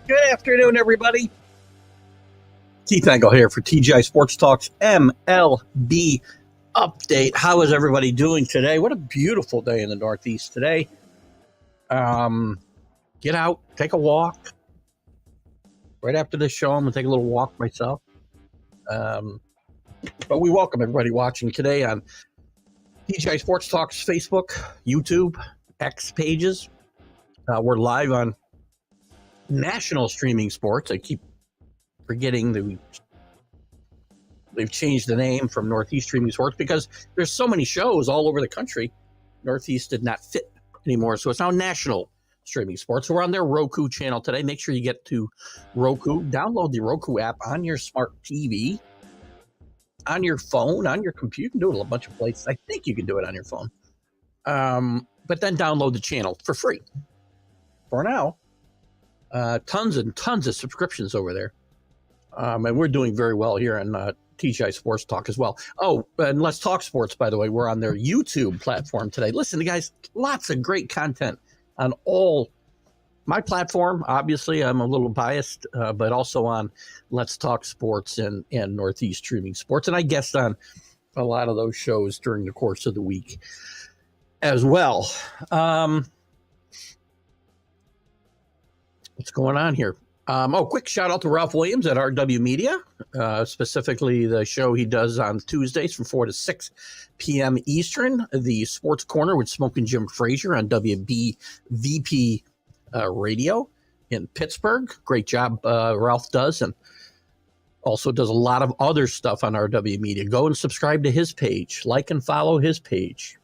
Good afternoon, everybody. Keith Engle here for TGI Sports Talks MLB update. How is everybody doing today? What a beautiful day in the Northeast today. Get out, take a walk. Right after this show, I'm going to take a little walk myself. But we welcome everybody watching today on TGI Sports Talks Facebook, YouTube, X pages. We're live on national streaming sports. I keep forgetting that they've changed the name from Northeast Streaming Sports because there's so many shows all over the country. Northeast did not fit anymore, so it's now National Streaming Sports. So we're on their Roku channel today. Make sure you get to Roku. Download the Roku app on your smart TV, on your phone, on your computer. You can do it a bunch of places. I think you can do it on your phone. But then download the channel for free. For now, tons and tons of subscriptions over there. And we're doing very well here on TGI Sports Talk as well. Oh, and Let's Talk Sports, by the way, we're on their YouTube platform today. Listen, guys, lots of great content on all my platform. Obviously, I'm a little biased, but also on Let's Talk Sports and Northeast Streaming Sports. And I guest on a lot of those shows during the course of the week as well. What's going on here? Quick shout out to Ralph Williams at RW Media, specifically the show he does on Tuesdays from 4 to 6 p.m. Eastern, the Sports Corner with Smoking Jim Frazier on WBVP Radio in Pittsburgh. Great job Ralph does, and also does a lot of other stuff on RW Media. Go and subscribe to his page, like and follow his page.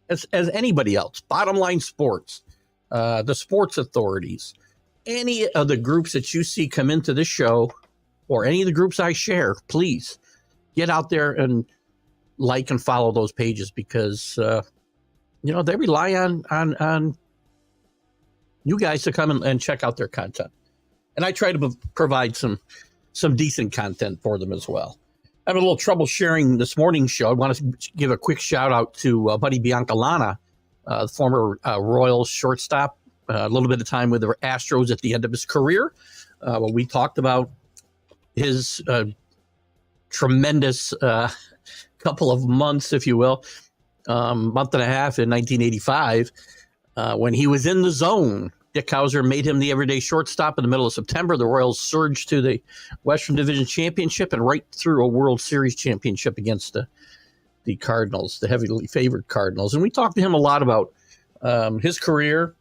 As anybody else, Bottom Line Sports, the Sports Authorities, any of the groups that you see come into this show or any of the groups I share, please get out there and like and follow those pages because, they rely on you guys to come and check out their content. And I try to provide some decent content for them as well. I have a little trouble sharing this morning's show. I want to give a quick shout out to Buddy Biancalana, the former Royals shortstop. A little bit of time with the Astros at the end of his career. We talked about his tremendous couple of months, if you will, month and a half in 1985, when he was in the zone. Dick Hauser made him the everyday shortstop in the middle of September. The Royals surged to the Western Division Championship and right through a World Series championship against the Cardinals, the heavily favored Cardinals. And we talked to him a lot about his career,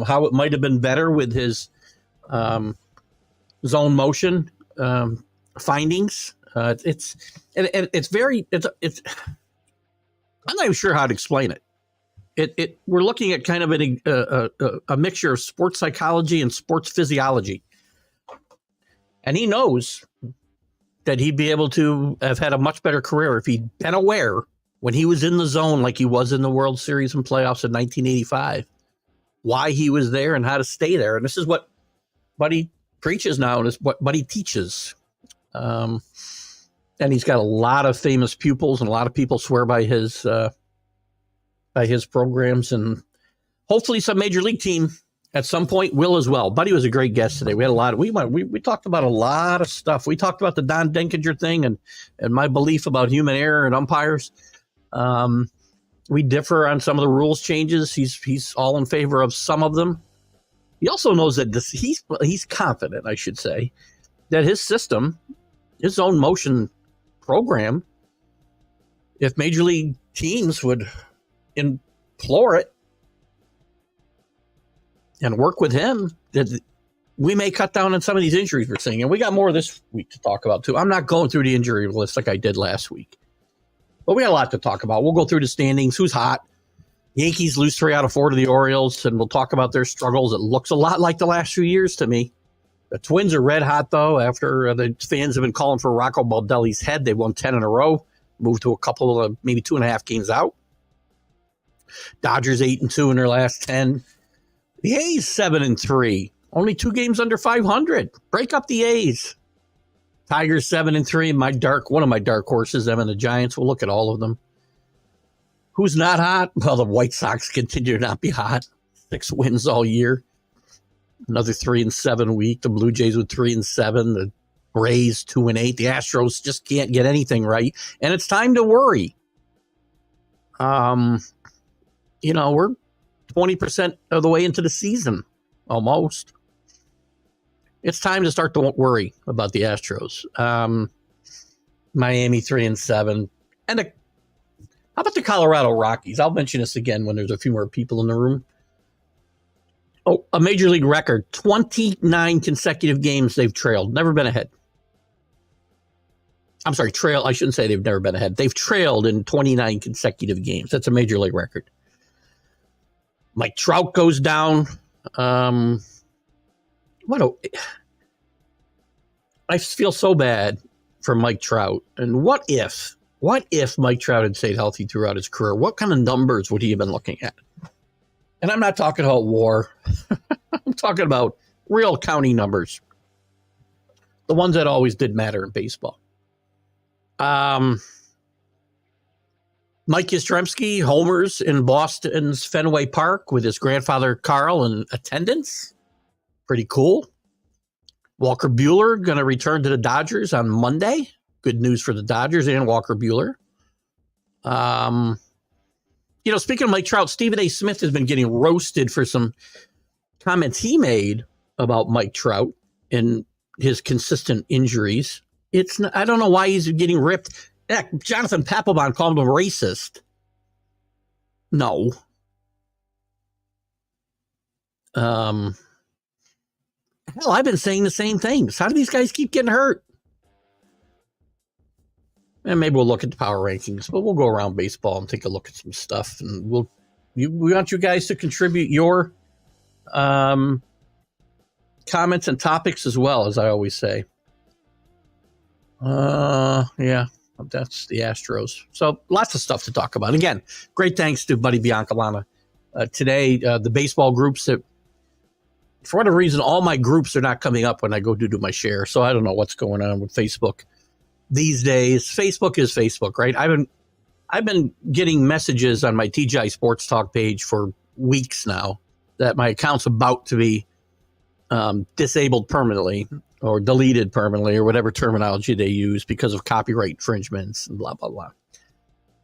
how it might have been better with his zone motion findings. It's I'm not even sure how to explain it. We're looking at kind of a mixture of sports psychology and sports physiology, and he knows that he'd be able to have had a much better career if he'd been aware when he was in the zone, like he was in the World Series and playoffs in 1985. Why he was there and how to stay there. And this is what Buddy preaches now, and is what Buddy teaches. And he's got a lot of famous pupils, and a lot of people swear by his programs, and hopefully some major league team at some point will as well. Buddy was a great guest today. We had a lot of, we talked about a lot of stuff. We talked about the Don Denkinger thing and my belief about human error and umpires. We differ on some of the rules changes. He's all in favor of some of them. He also knows that he's confident, I should say, that his system, his own motion program, if major league teams would implore it and work with him, that we may cut down on some of these injuries we're seeing. And we got more this week to talk about, too. I'm not going through the injury list like I did last week. But we got a lot to talk about. We'll go through the standings, who's hot. Yankees lose 3 out of 4 to the Orioles, and we'll talk about their struggles. It looks a lot like the last few years to me. The Twins are red hot, though, after the fans have been calling for Rocco Baldelli's head. They won 10 in a row, moved to a couple of maybe 2.5 games out. Dodgers 8-2 in their last 10. The A's 7-3, only 2 games under 500. Break up the A's. Tigers 7-3. One of my dark horses, them and the Giants. We'll look at all of them. Who's not hot? Well, the White Sox continue to not be hot. 6 wins all year. Another 3-7 week. The Blue Jays with 3-7. The Rays 2-8. The Astros just can't get anything right, and it's time to worry. We're 20% of the way into the season, almost. It's time to start to worry about the Astros. Miami 3-7, and how about the Colorado Rockies? I'll mention this again when there's a few more people in the room. Oh, a major league record, 29 consecutive games they've trailed, never been ahead. I'm sorry, I shouldn't say they've never been ahead. They've trailed in 29 consecutive games. That's a major league record. Mike Trout goes down. I feel so bad for Mike Trout. And what if Mike Trout had stayed healthy throughout his career? What kind of numbers would he have been looking at? And I'm not talking about WAR. I'm talking about real county numbers. The ones that always did matter in baseball. Mike Yastrzemski homers in Boston's Fenway Park with his grandfather Carl in attendance. Pretty cool. Walker Buehler going to return to the Dodgers on Monday. Good news for the Dodgers and Walker Buehler. Speaking of Mike Trout, Stephen A. Smith has been getting roasted for some comments he made about Mike Trout and his consistent injuries. I don't know why he's getting ripped. Heck, Jonathan Papelbon called him a racist. No. Hell, I've been saying the same things. How do these guys keep getting hurt? And maybe we'll look at the power rankings, but we'll go around baseball and take a look at some stuff. And we want you guys to contribute your comments and topics as well, as I always say. Yeah, that's the Astros. So lots of stuff to talk about. Again, great thanks to Buddy Biancalana. Today, the baseball groups that, for whatever reason, all my groups are not coming up when I go to do my share. So I don't know what's going on with Facebook these days. Facebook is Facebook, right? I've been getting messages on my TGI Sports Talk page for weeks now that my account's about to be disabled permanently or deleted permanently or whatever terminology they use because of copyright infringements and blah, blah, blah.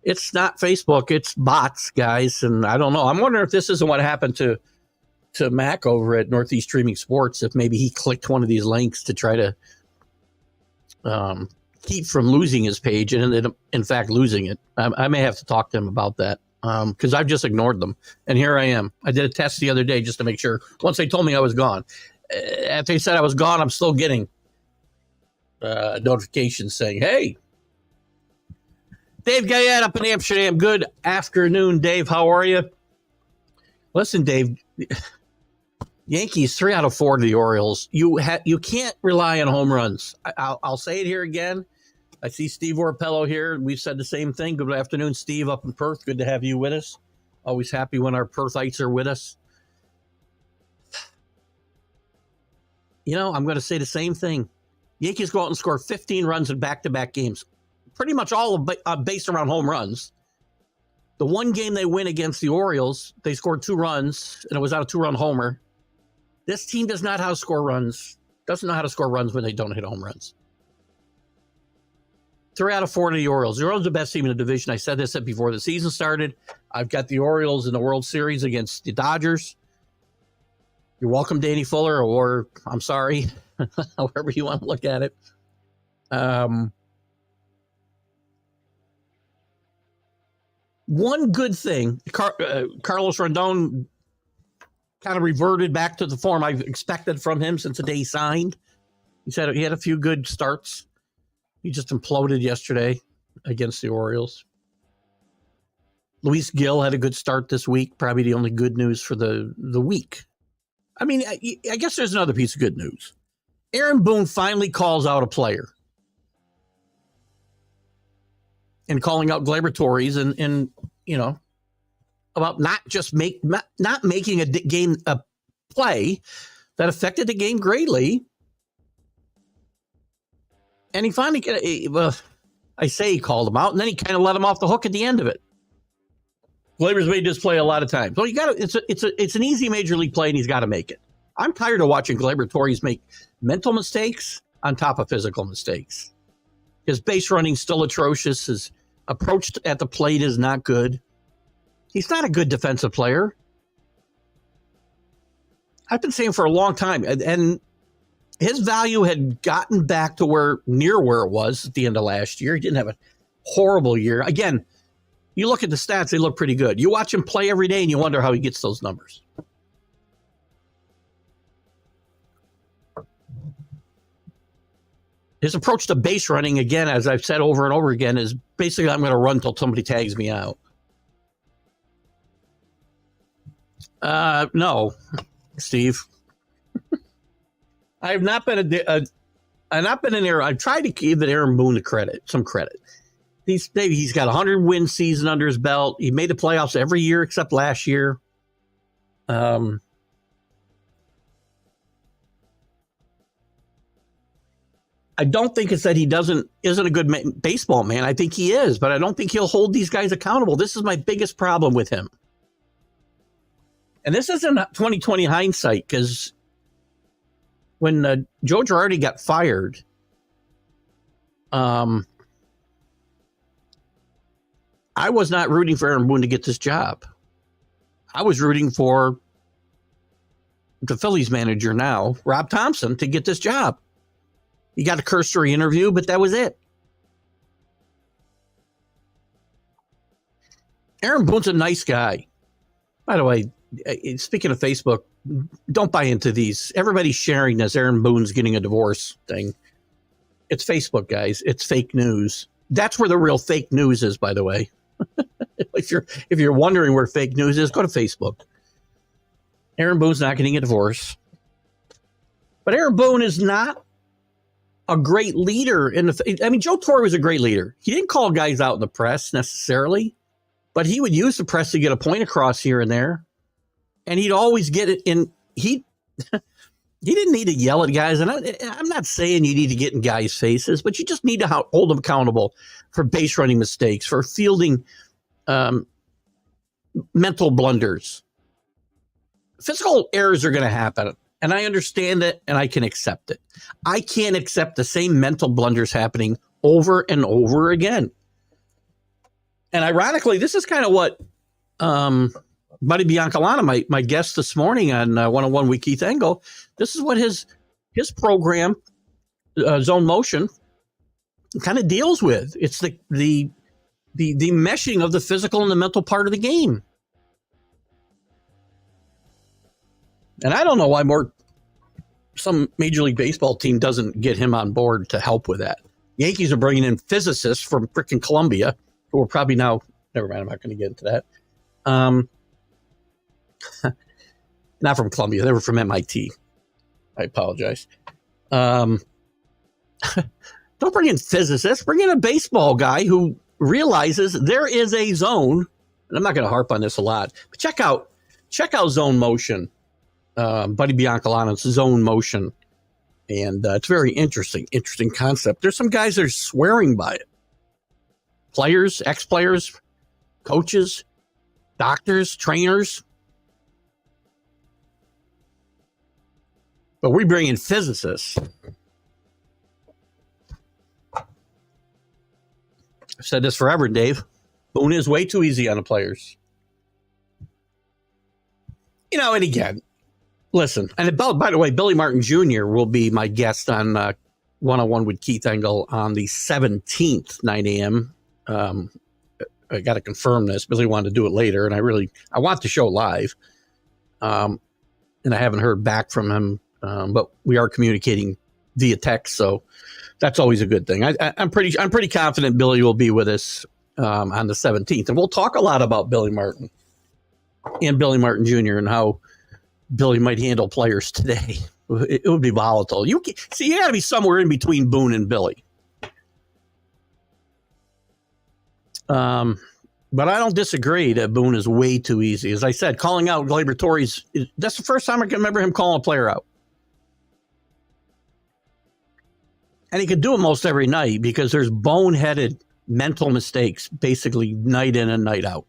It's not Facebook. It's bots, guys. And I don't know. I'm wondering if this isn't what happened to Mac over at Northeast Streaming Sports, if maybe he clicked one of these links to try to keep from losing his page and ended up, in fact, losing it. I may have to talk to him about that because I've just ignored them. And here I am. I did a test the other day just to make sure. Once they told me I was gone. After they said I was gone, I'm still getting notifications saying, hey, Dave Guyette up in Amsterdam. Good afternoon, Dave. How are you? Listen, Dave, Yankees 3 out of 4 to the Orioles. You can't rely on home runs. I'll say it here again. I see Steve Orpello here. We've said the same thing. Good afternoon, Steve, up in Perth. Good to have you with us. Always happy when our Perthites are with us. I'm going to say the same thing. Yankees go out and score 15 runs in back-to-back games. Pretty much all based around home runs. The one game they win against the Orioles, they scored 2 runs, and it was out a 2-run homer. This team doesn't know how to score runs when they don't hit home runs. 3 out of 4 to the Orioles. The Orioles are the best team in the division. I said this before the season started. I've got the Orioles in the World Series against the Dodgers. You're welcome, Danny Fuller, or I'm sorry, however you want to look at it. One good thing, Carlos Rondon kind of reverted back to the form I've expected from him since the day he signed. He said he had a few good starts. He just imploded yesterday against the Orioles. Luis Gil had a good start this week, probably the only good news for the week. I mean, I guess there's another piece of good news. Aaron Boone finally calls out a player and calling out Gleyber Torres and about not making a play that affected the game greatly. And he finally, I say he called him out, and then he kind of let him off the hook at the end of it. Gleyber's made this play a lot of times. Well, it's an easy major league play, and he's got to make it. I'm tired of watching Gleyber Torres make mental mistakes on top of physical mistakes. His base running still atrocious. His approach at the plate is not good. He's not a good defensive player. I've been saying for a long time, and his value had gotten back to near where it was at the end of last year. He didn't have a horrible year. Again, you look at the stats, they look pretty good. You watch him play every day and you wonder how he gets those numbers. His approach to base running, again, as I've said over and over again, is basically I'm going to run until somebody tags me out. No, Steve. I've not been an error. I've tried to give Aaron Boone some credit. He's got a 100-win season under his belt. He made the playoffs every year except last year. I don't think it's that he isn't a good baseball man. I think he is, but I don't think he'll hold these guys accountable. This is my biggest problem with him. And this isn't 2020 hindsight, because when Joe Girardi got fired, I was not rooting for Aaron Boone to get this job. I was rooting for the Phillies manager now, Rob Thompson, to get this job. He got a cursory interview, but that was it. Aaron Boone's a nice guy. By the way, speaking of Facebook, don't buy into these. Everybody's sharing this Aaron Boone's getting a divorce thing. It's Facebook, guys. It's fake news. That's where the real fake news is, by the way. If you're wondering where fake news is, go to Facebook. Aaron Boone's not getting a divorce. But Aaron Boone is not a great leader. Joe Torre was a great leader. He didn't call guys out in the press necessarily, but he would use the press to get a point across here and there. And he'd always get it in. He didn't need to yell at guys. And I'm not saying you need to get in guys' faces, but you just need to hold them accountable for base running mistakes, for fielding mental blunders. Physical errors are going to happen. And I understand it, and I can accept it. I can't accept the same mental blunders happening over and over again. And ironically, this is kind of what Buddy Biancalana, my guest this morning on 101 with Keith Engle, this is what his program, Zone Motion, kind of deals with. It's the meshing of the physical and the mental part of the game. And I don't know why some Major League Baseball team doesn't get him on board to help with that. Yankees are bringing in physicists from frickin' Columbia, who are probably now, never mind, I'm not going to get into that. Not from Columbia. They were from MIT. I apologize. Don't bring in physicists. Bring in a baseball guy who realizes there is a zone. And I'm not going to harp on this a lot, but check out Zone Motion. Buddy Biancalana's Zone Motion. And it's very interesting concept. There's some guys that are swearing by it. Players, ex-players, coaches, doctors, trainers. But we bring in physicists. I've said this forever, Dave. Boone is way too easy on the players. And again, listen, and by the way, Billy Martin Jr. will be my guest on 101 with Keith Engle on the 17th, 9 a.m. I got to confirm this. Billy wanted to do it later, and I want the show live. And I haven't heard back from him, but we are communicating via text, so that's always a good thing. I'm pretty confident Billy will be with us on the 17th, and we'll talk a lot about Billy Martin and Billy Martin Jr. and how Billy might handle players today. It would be volatile. You got to be somewhere in between Boone and Billy. But I don't disagree that Boone is way too easy. As I said, calling out Gleyber Torres, that's the first time I can remember him calling a player out. And he could do it most every night because there's boneheaded mental mistakes basically night in and night out.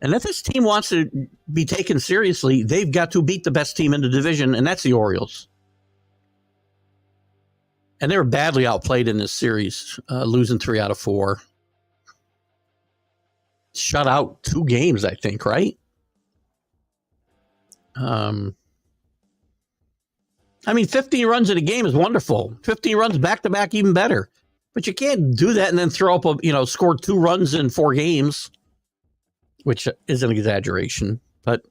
And if this team wants to be taken seriously, they've got to beat the best team in the division, and that's the Orioles. And they were badly outplayed in this series, losing 3 out of 4. Shut out 2 games, I think, right? I mean, 15 runs in a game is wonderful. 15 runs back-to-back, even better. But you can't do that and then throw up, score 2 runs in 4 games, which is an exaggeration. But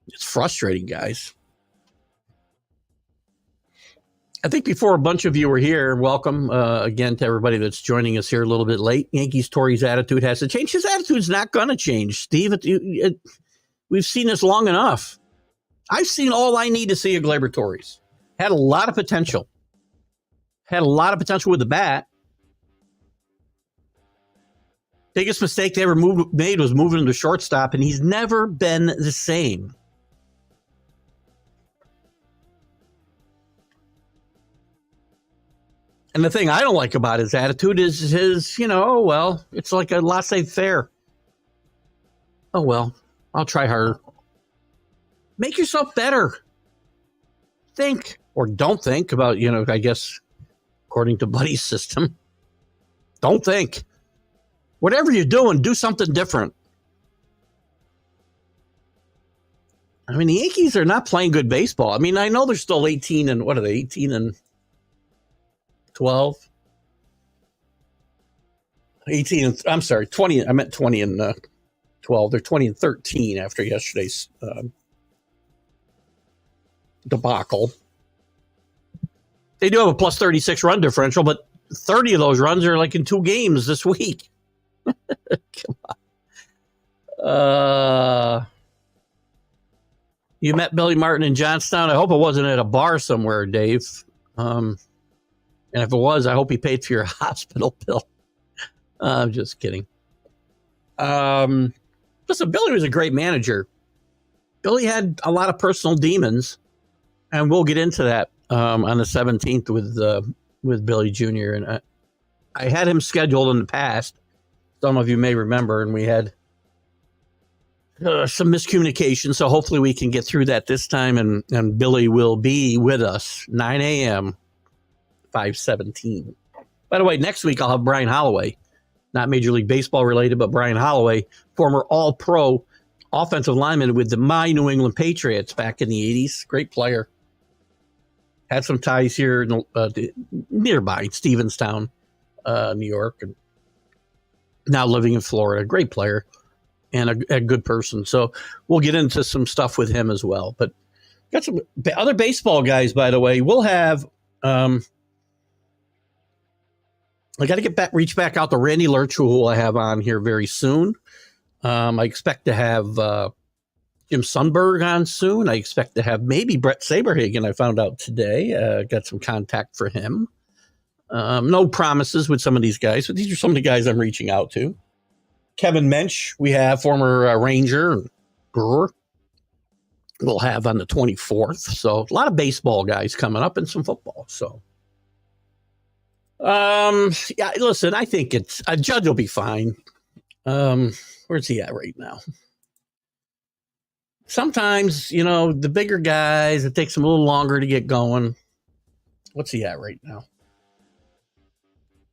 it's frustrating, guys. I think before a bunch of you were here, welcome again to everybody that's joining us here a little bit late. Yankees Tory's attitude has to change. His attitude's not going to change, Steve. We've seen this long enough. I've seen all I need to see of Gleyber Torres. Had a lot of potential. Had a lot of potential with the bat. Biggest mistake they ever made was moving him to shortstop, and he's never been the same. And the thing I don't like about his attitude is his, it's like a laissez-faire. Oh, well, I'll try harder. Make yourself better. Think or don't think about, I guess, according to Buddy's system. Don't think. Whatever you're doing, do something different. I mean, the Yankees are not playing good baseball. I mean, I know they're still 18 and, what are they, 18 and 12? 18 and, I'm sorry, 20. I meant 20 and 12. They're 20 and 13 after yesterday's debacle. They do have a plus 36 run differential, but 30 of those runs are like in 2 games this week. Come on. You met Billy Martin in Johnstown. I hope it wasn't at a bar somewhere, Dave. And if it was, I hope he paid for your hospital bill. I'm just kidding. Listen, Billy was a great manager. Billy had a lot of personal demons, and we'll get into that on the 17th with Billy Jr. And I had him scheduled in the past. Some of you may remember, and we had some miscommunication. So hopefully we can get through that this time, and Billy will be with us 9 a.m. 5/17. By the way, next week I'll have Brian Holloway, not Major League Baseball related, but Brian Holloway, former All-Pro offensive lineman with my New England Patriots back in the 80s. Great player. Had some ties here nearby, Stevenstown, New York, and now living in Florida. Great player and a good person. So we'll get into some stuff with him as well. But got some other baseball guys, by the way. We'll have I got to reach back out to Randy Lurch, who I have on here very soon. I expect to have Jim Sundberg on soon. I expect to have maybe Brett Saberhagen. I found out today. Got some contact for him. No promises with some of these guys, but these are some of the guys I'm reaching out to. Kevin Mensch, we have former Ranger and Brewer. We'll have on the 24th. So a lot of baseball guys coming up and some football. So, yeah, listen, I think Judge will be fine. Where's he at right now? Sometimes, the bigger guys, it takes them a little longer to get going. What's he at right now?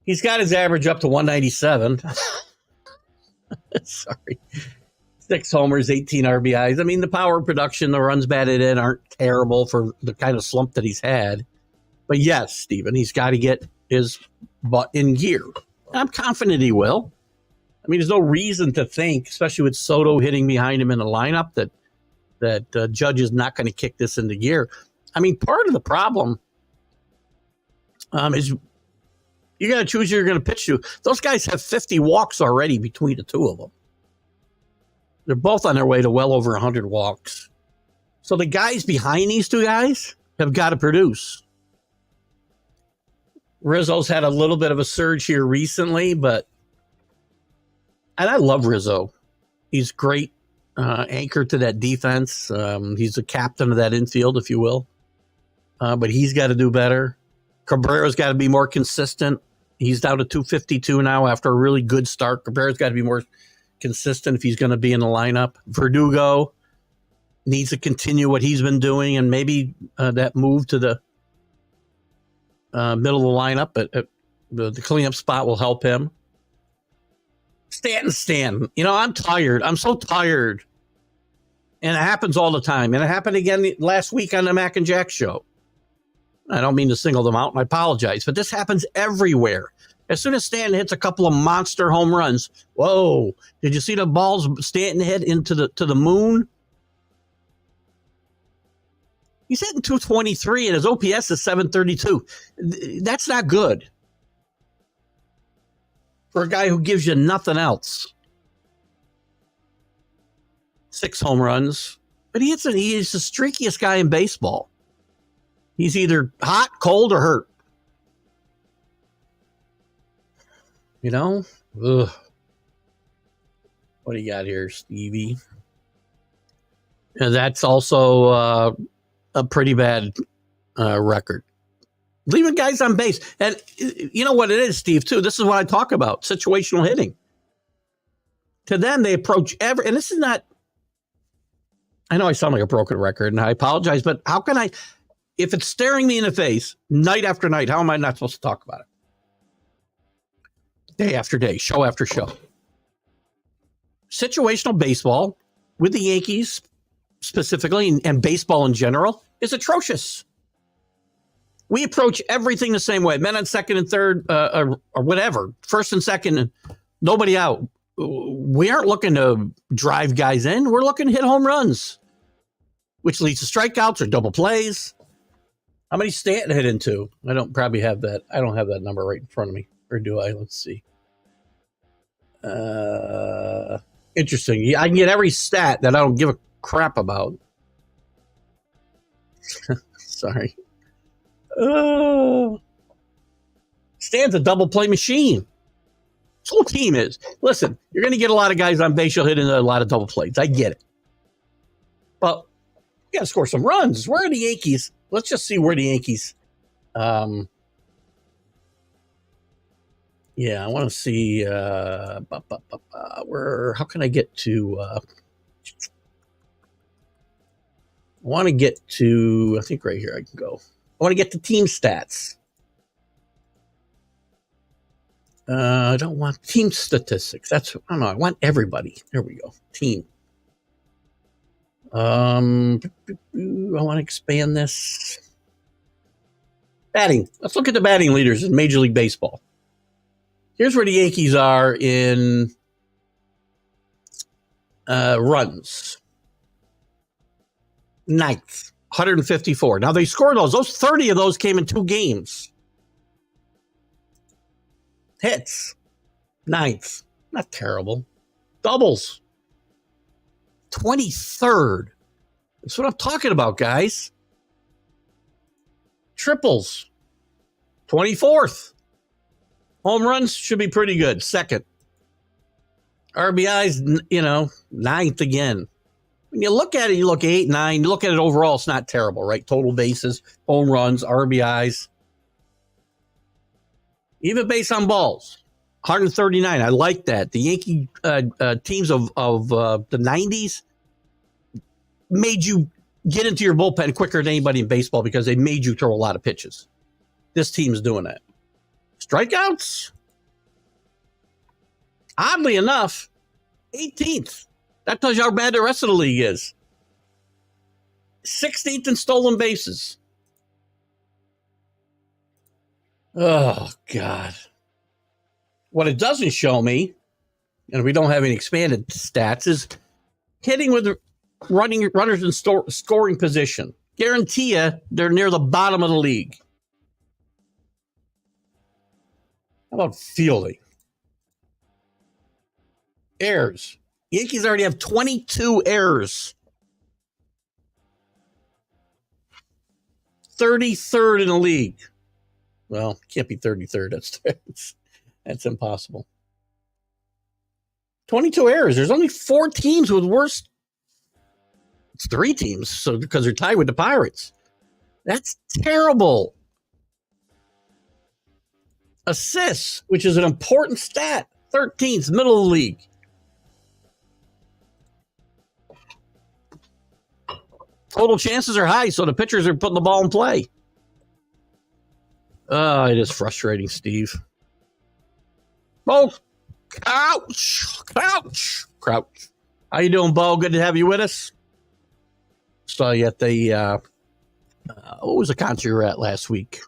He's got his average up to 197. Sorry. 6 homers, 18 RBIs. I mean, the power production, the runs batted in aren't terrible for the kind of slump that he's had. But yes, Stephen, he's got to get his butt in gear. I'm confident he will. I mean, there's no reason to think, especially with Soto hitting behind him in the lineup, that Judge is not going to kick this into gear. I mean, part of the problem is you got to choose who you're going to pitch to. Those guys have 50 walks already between the two of them. They're both on their way to well over 100 walks. So the guys behind these two guys have got to produce. Rizzo's had a little bit of a surge here recently, and I love Rizzo. He's great anchor to that defense. He's the captain of that infield, if you will. But he's got to do better. Cabrera's got to be more consistent. He's down to 252 now after a really good start. Cabrera's got to be more consistent if he's going to be in the lineup. Verdugo needs to continue what he's been doing, and maybe that move to the middle of the lineup, but the cleanup spot will help him. Stanton. I'm tired. I'm so tired. And it happens all the time. And it happened again last week on the Mac and Jack show. I don't mean to single them out, and I apologize, but this happens everywhere. As soon as Stanton hits a couple of monster home runs, whoa, did you see the balls Stanton hit into the moon? He's hitting 223 and his OPS is 732. That's not good for a guy who gives you nothing else. 6 home runs, but he is the streakiest guy in baseball. He's either hot, cold, or hurt. Ugh. What do you got here, Stevie? And that's also a pretty bad record. Leaving guys on base. And you know what it is, Steve, too? This is what I talk about, situational hitting. To them, they approach and this is not, I know I sound like a broken record, and I apologize, but how can I, if it's staring me in the face night after night, how am I not supposed to talk about it? Day after day, show after show. Situational baseball with the Yankees specifically and baseball in general is atrocious. We approach everything the same way. Men on second and third or whatever, first and second, and nobody out. We aren't looking to drive guys in. We're looking to hit home runs, which leads to strikeouts or double plays. How many Stanton hit into? I don't probably have that. I don't have that number right in front of me. Or do I? Let's see. Interesting. I can get every stat that I don't give a crap about. Sorry. Stan's a double play machine. This whole team is. Listen, you're going to get a lot of guys on base. You'll hit into a lot of double plays. I get it. But you got to score some runs. Where are the Yankees? Let's just see where the Yankees. Yeah, I want to see where. How can I get to? I want to get to. I think right here I can go. I want to get to team stats. I don't want team statistics. I don't know. I want everybody. There we go. Team. I want to expand this. Batting. Let's look at the batting leaders in Major League Baseball. Here's where the Yankees are in runs. 9th, 154. Now, they scored those. Those 30 of those came in 2 games. Hits, 9th. Not terrible. Doubles, 23rd. That's what I'm talking about, guys. Triples, 24th. Home runs should be pretty good. 2nd. RBIs, 9th again. When you look at it, you look 8, 9. You look at it overall, it's not terrible, right? Total bases, home runs, RBIs. Even base on balls, 139. I like that. The Yankee teams of the 90s made you get into your bullpen quicker than anybody in baseball because they made you throw a lot of pitches. This team's doing that. Strikeouts, oddly enough, 18th. That tells you how bad the rest of the league is. 16th in stolen bases. Oh, God. What it doesn't show me, and we don't have any expanded stats, is hitting with runners in scoring position. Guarantee you they're near the bottom of the league. How about fielding? Errors. Yankees already have 22 errors. 33rd in the league. Well, can't be 33rd. That's impossible. 22 errors. There's only 4 teams with worse. It's 3 teams, so because they're tied with the Pirates. That's terrible. Assists, which is an important stat. 13th, middle of the league. Total chances are high, so the pitchers are putting the ball in play. It is frustrating, Steve. Oh, Crouch. How you doing, Bo? Good to have you with us. Saw you at the, what was the concert you were at last week?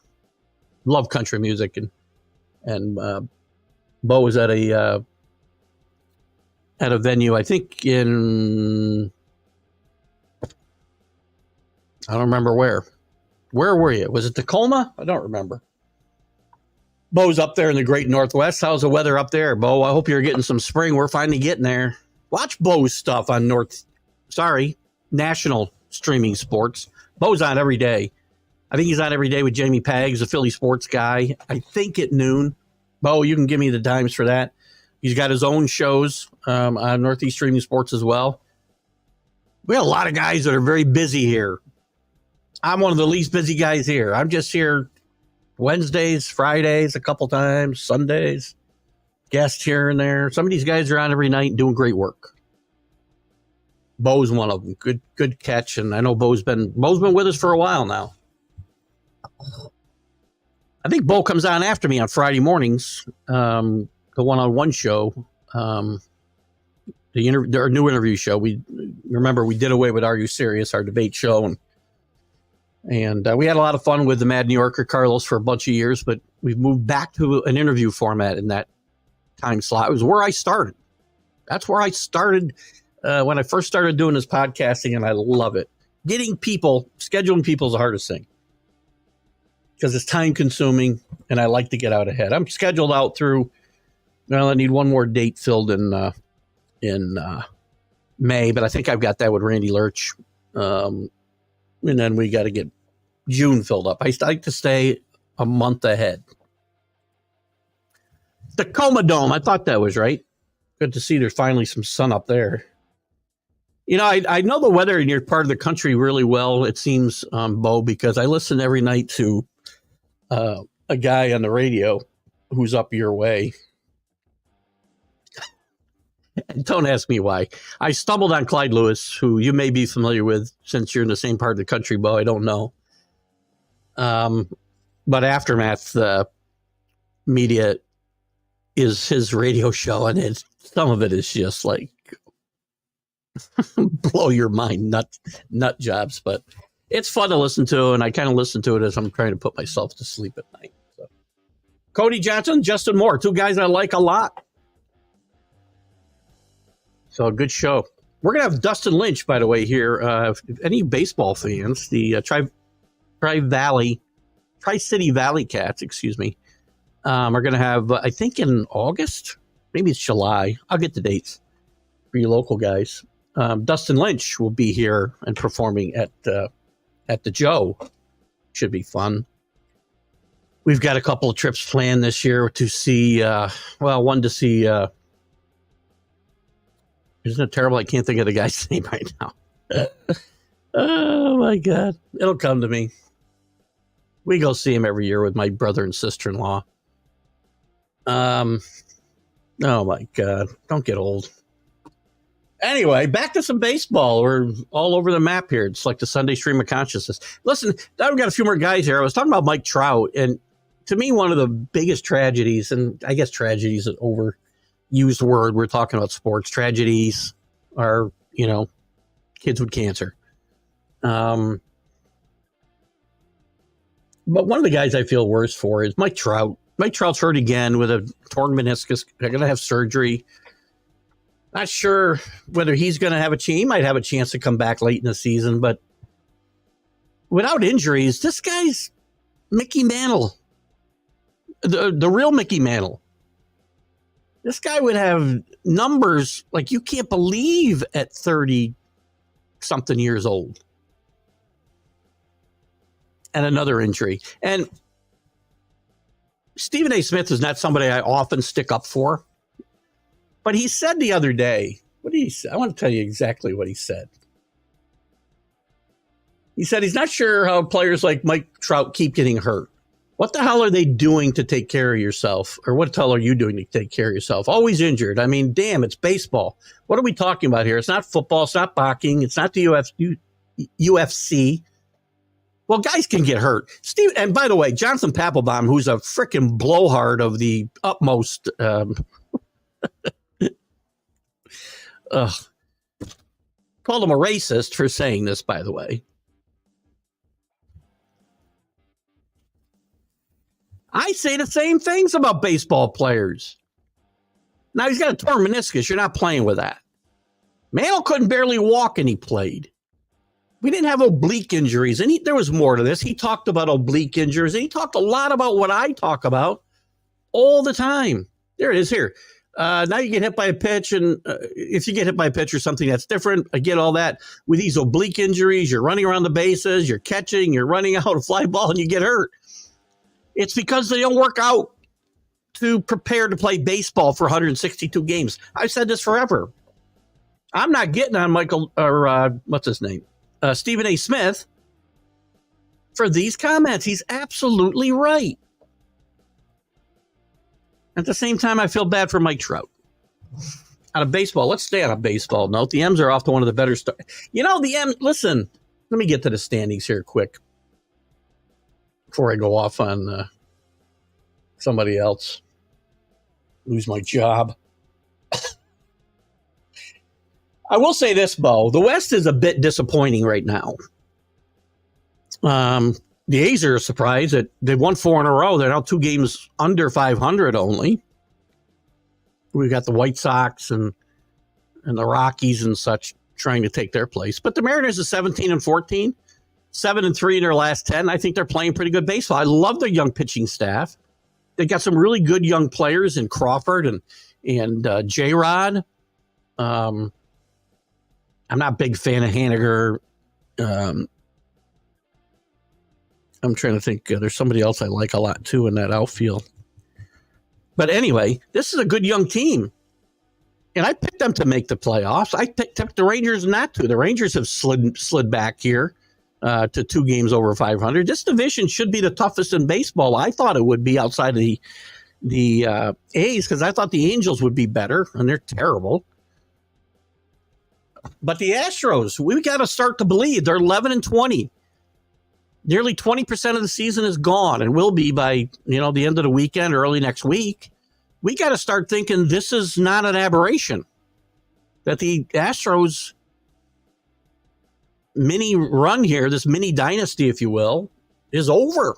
Love country music, and Bo was at a venue, I think in, I don't remember where. Where were you? Was it Tacoma? I don't remember. Bo's up there in the great Northwest. How's the weather up there, Bo? I hope you're getting some spring. We're finally getting there. Watch Bo's stuff on national streaming sports. Bo's on every day. I think he's on every day with Jamie Paggs, a Philly sports guy. I think at noon. Bo, you can give me the times for that. He's got his own shows on Northeast Streaming Sports as well. We got a lot of guys that are very busy here. I'm one of the least busy guys here. I'm just here Wednesdays, Fridays, a couple times, Sundays, guests here and there. Some of these guys are on every night doing great work. Bo's one of them. Good catch. And I know Bo's been with us for a while now. I think Bo comes on after me on Friday mornings, the one-on-one show, our new interview show. We did away with Are You Serious, our debate show, and we had a lot of fun with the Mad New Yorker Carlos for a bunch of years, but we've moved back to an interview format in that time slot. It was where I started. That's where I started when I first started doing this podcasting, and I love it. Scheduling people is the hardest thing because it's time consuming, and I like to get out ahead. I'm scheduled out through, I need one more date filled in May, but I think I've got that with Randy Lurch. And then we got to get June filled up. I like to stay a month ahead. Tacoma Dome, I thought that was right. Good to see there's finally some sun up there. I know the weather in your part of the country really well, it seems, Bo, because I listen every night to a guy on the radio who's up your way. Don't ask me why. I stumbled on Clyde Lewis, who you may be familiar with since you're in the same part of the country, Bo. I don't know. But Aftermath Media is his radio show, and some of it is just like blow your mind, nut jobs. But it's fun to listen to, and I kind of listen to it as I'm trying to put myself to sleep at night. So, Cody Johnson, Justin Moore, two guys I like a lot. So a good show. We're going to have Dustin Lynch, by the way, here. If any baseball fans, the Tri-City Valley Cats, are going to have, I think in August, maybe it's July. I'll get the dates for you local guys. Dustin Lynch will be here and performing at the Joe. Should be fun. We've got a couple of trips planned this year to see, one to see... Isn't it terrible? I can't think of the guy's name right now. Oh, my God. It'll come to me. We go see him every year with my brother and sister-in-law. Oh, my God. Don't get old. Anyway, back to some baseball. We're all over the map here. It's like the Sunday stream of consciousness. Listen, I've got a few more guys here. I was talking about Mike Trout, and to me, one of the biggest tragedies, and I guess tragedies is overused word. We're talking about sports. Tragedies are, kids with cancer. But one of the guys I feel worse for is Mike Trout. Mike Trout's hurt again with a torn meniscus. They're going to have surgery. Not sure whether he's going to have he might have a chance to come back late in the season, but without injuries, this guy's Mickey Mantle. The real Mickey Mantle. This guy would have numbers like you can't believe at 30-something years old. And another injury. And Stephen A. Smith is not somebody I often stick up for. But he said the other day, what did he say? I want to tell you exactly what he said. He said he's not sure how players like Mike Trout keep getting hurt. What the hell are they doing to take care of yourself? Or what the hell are you doing to take care of yourself? Always injured. I mean, damn, it's baseball. What are we talking about here? It's not football. It's not boxing. It's not the UFC. Well, guys can get hurt. Steve, and by the way, Jonathan Papelbon, who's a freaking blowhard of the utmost. Called him a racist for saying this, by the way. I say the same things about baseball players. Now, he's got a torn meniscus. You're not playing with that. Mantle couldn't barely walk, and he played. We didn't have oblique injuries, and there was more to this. He talked about oblique injuries, and he talked a lot about what I talk about all the time. There it is here. Now you get hit by a pitch, and if you get hit by a pitch or something, that's different. I get all that. With these oblique injuries, you're running around the bases, you're catching, you're running out a fly ball, and you get hurt. It's because they don't work out to prepare to play baseball for 162 games. I've said this forever. I'm not getting on Michael, or what's his name? Stephen A. Smith for these comments. He's absolutely right. At the same time, I feel bad for Mike Trout. Out of baseball, let's stay on a baseball note. The M's are off to one of the better starts. You know, the M, listen, let me get to the standings here quick before I go off on somebody else. Lose my job. I will say this, Bo. The West is a bit disappointing right now. The A's are a surprise that they've won 4 in a row. They're now 2 games under 500 only. We've got the White Sox and the Rockies and such trying to take their place. But the Mariners are 17-14, 7-3 in their last 10. I think they're playing pretty good baseball. I love their young pitching staff. They got some really good young players in Crawford and J-Rod. I'm not a big fan of Haniger. I'm trying to think. There's somebody else I like a lot, too, in that outfield. But anyway, this is a good young team. And I picked them to make the playoffs. I picked the Rangers not to. The Rangers have slid back here to 2 games over 500. This division should be the toughest in baseball. I thought it would be outside of the A's because I thought the Angels would be better, and they're terrible. But the Astros, we got to start to believe. They're 11-20. Nearly 20% of the season is gone and will be by, the end of the weekend or early next week. We got to start thinking this is not an aberration. That the Astros mini run here, this mini dynasty, if you will, is over.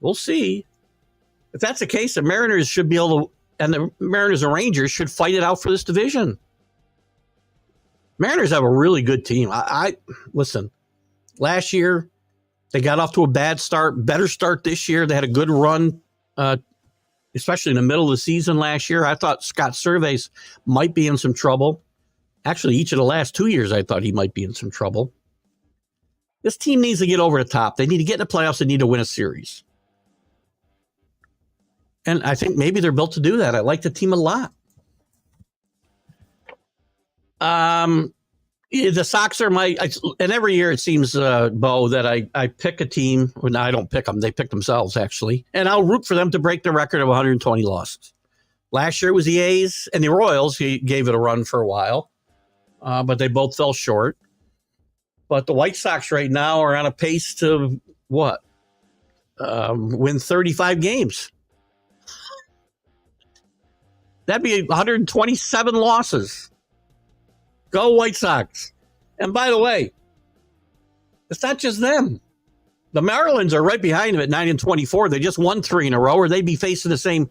We'll see. If that's the case, the Mariners should be able to, and the Mariners and Rangers should fight it out for this division. Mariners have a really good team. I listen. Last year, they got off to a bad start. Better start this year. They had a good run, especially in the middle of the season last year. I thought Scott Servais might be in some trouble. Actually, each of the last 2 years, I thought he might be in some trouble. This team needs to get over the top. They need to get in the playoffs. They need to win a series. And I think maybe they're built to do that. I like the team a lot. The Sox are and every year it seems, Bo, that I pick a team. Well, no, I don't pick them. They pick themselves, actually. And I'll root for them to break the record of 120 losses. Last year it was the A's and the Royals. He gave it a run for a while, but they both fell short. But the White Sox right now are on a pace to, win 35 games. That'd be 127 losses. Go White Sox. And by the way, it's not just them. The Marlins are right behind them at 9-24. They just won 3 in a row, or they'd be facing the same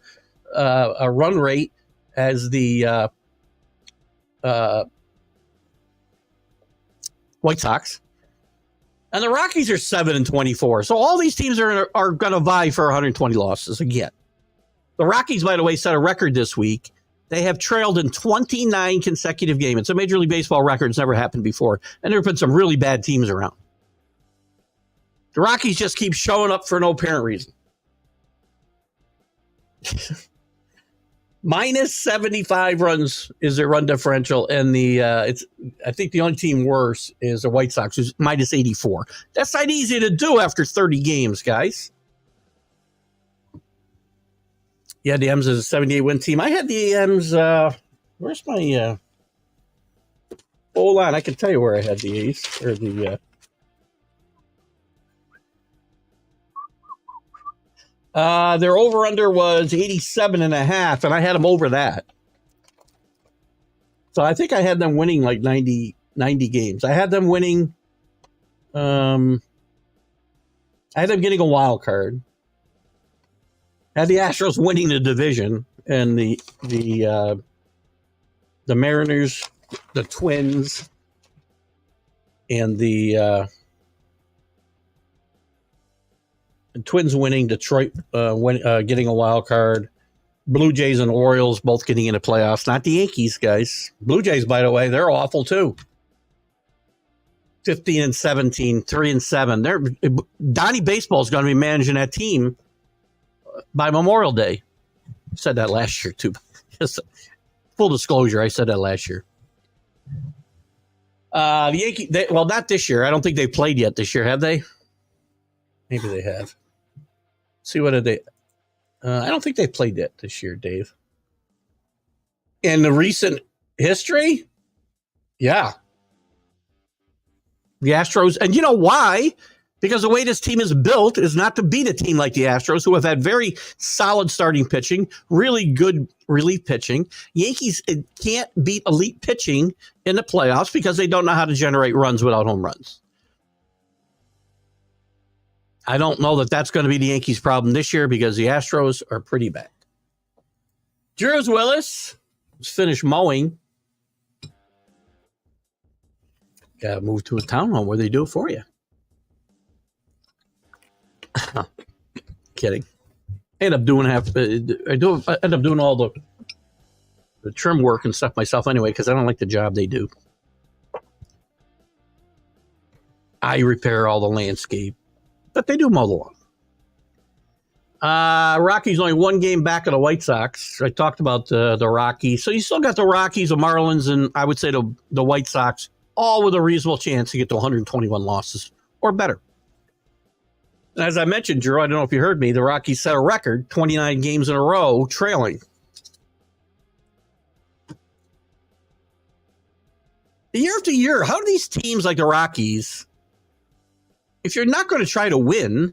run rate as the White Sox. And the Rockies are 7-24. So all these teams are going to vie for 120 losses again. The Rockies, by the way, set a record this week. They have trailed in 29 consecutive games. It's a Major League Baseball record. It's never happened before. And there have been some really bad teams around. The Rockies just keep showing up for no apparent reason. Minus 75 runs is their run differential. And I think the only team worse is the White Sox, who's minus 84. That's not easy to do after 30 games, guys. Yeah, the M's is a 78 win team. I had the M's. Where's my? Hold on, I can tell you where I had the A's or the. Their over under was 87.5, and I had them over that. So I think I had them winning like 90 games. I had them winning. I had them getting a wild card. I had the Astros winning the division, and the Mariners, the Twins, and the Twins winning, Detroit getting a wild card, Blue Jays and Orioles both getting into playoffs. Not the Yankees, guys. Blue Jays, by the way, they're awful too. 15-17, 3-7. Donnie Baseball is going to be managing that team by Memorial Day. I said that last year too. Just full disclosure, I said that last year. The Yankees, well, not this year. I don't think they've played yet this year, have they? Maybe they have. See what did they? I don't think they played yet this year, Dave. In the recent history, yeah. The Astros, and you know why? Because the way this team is built is not to beat a team like the Astros, who have had very solid starting pitching, really good relief pitching. Yankees can't beat elite pitching in the playoffs because they don't know how to generate runs without home runs. I don't know that that's going to be the Yankees' problem this year because the Astros are pretty bad. Drew Willis has finished mowing. Got to move to a townhome where they do it for you. Kidding. I end up doing all the trim work and stuff myself anyway because I don't like the job they do. I repair all the landscape, but they do mow the lawn. Rockies only one game back of the White Sox. I talked about the Rockies. So you still got the Rockies, the Marlins, and I would say the White Sox, all with a reasonable chance to get to 121 losses or better. And as I mentioned, Drew, I don't know if you heard me, the Rockies set a record, 29 games in a row, trailing. Year after year, how do these teams like the Rockies, if you're not going to try to win,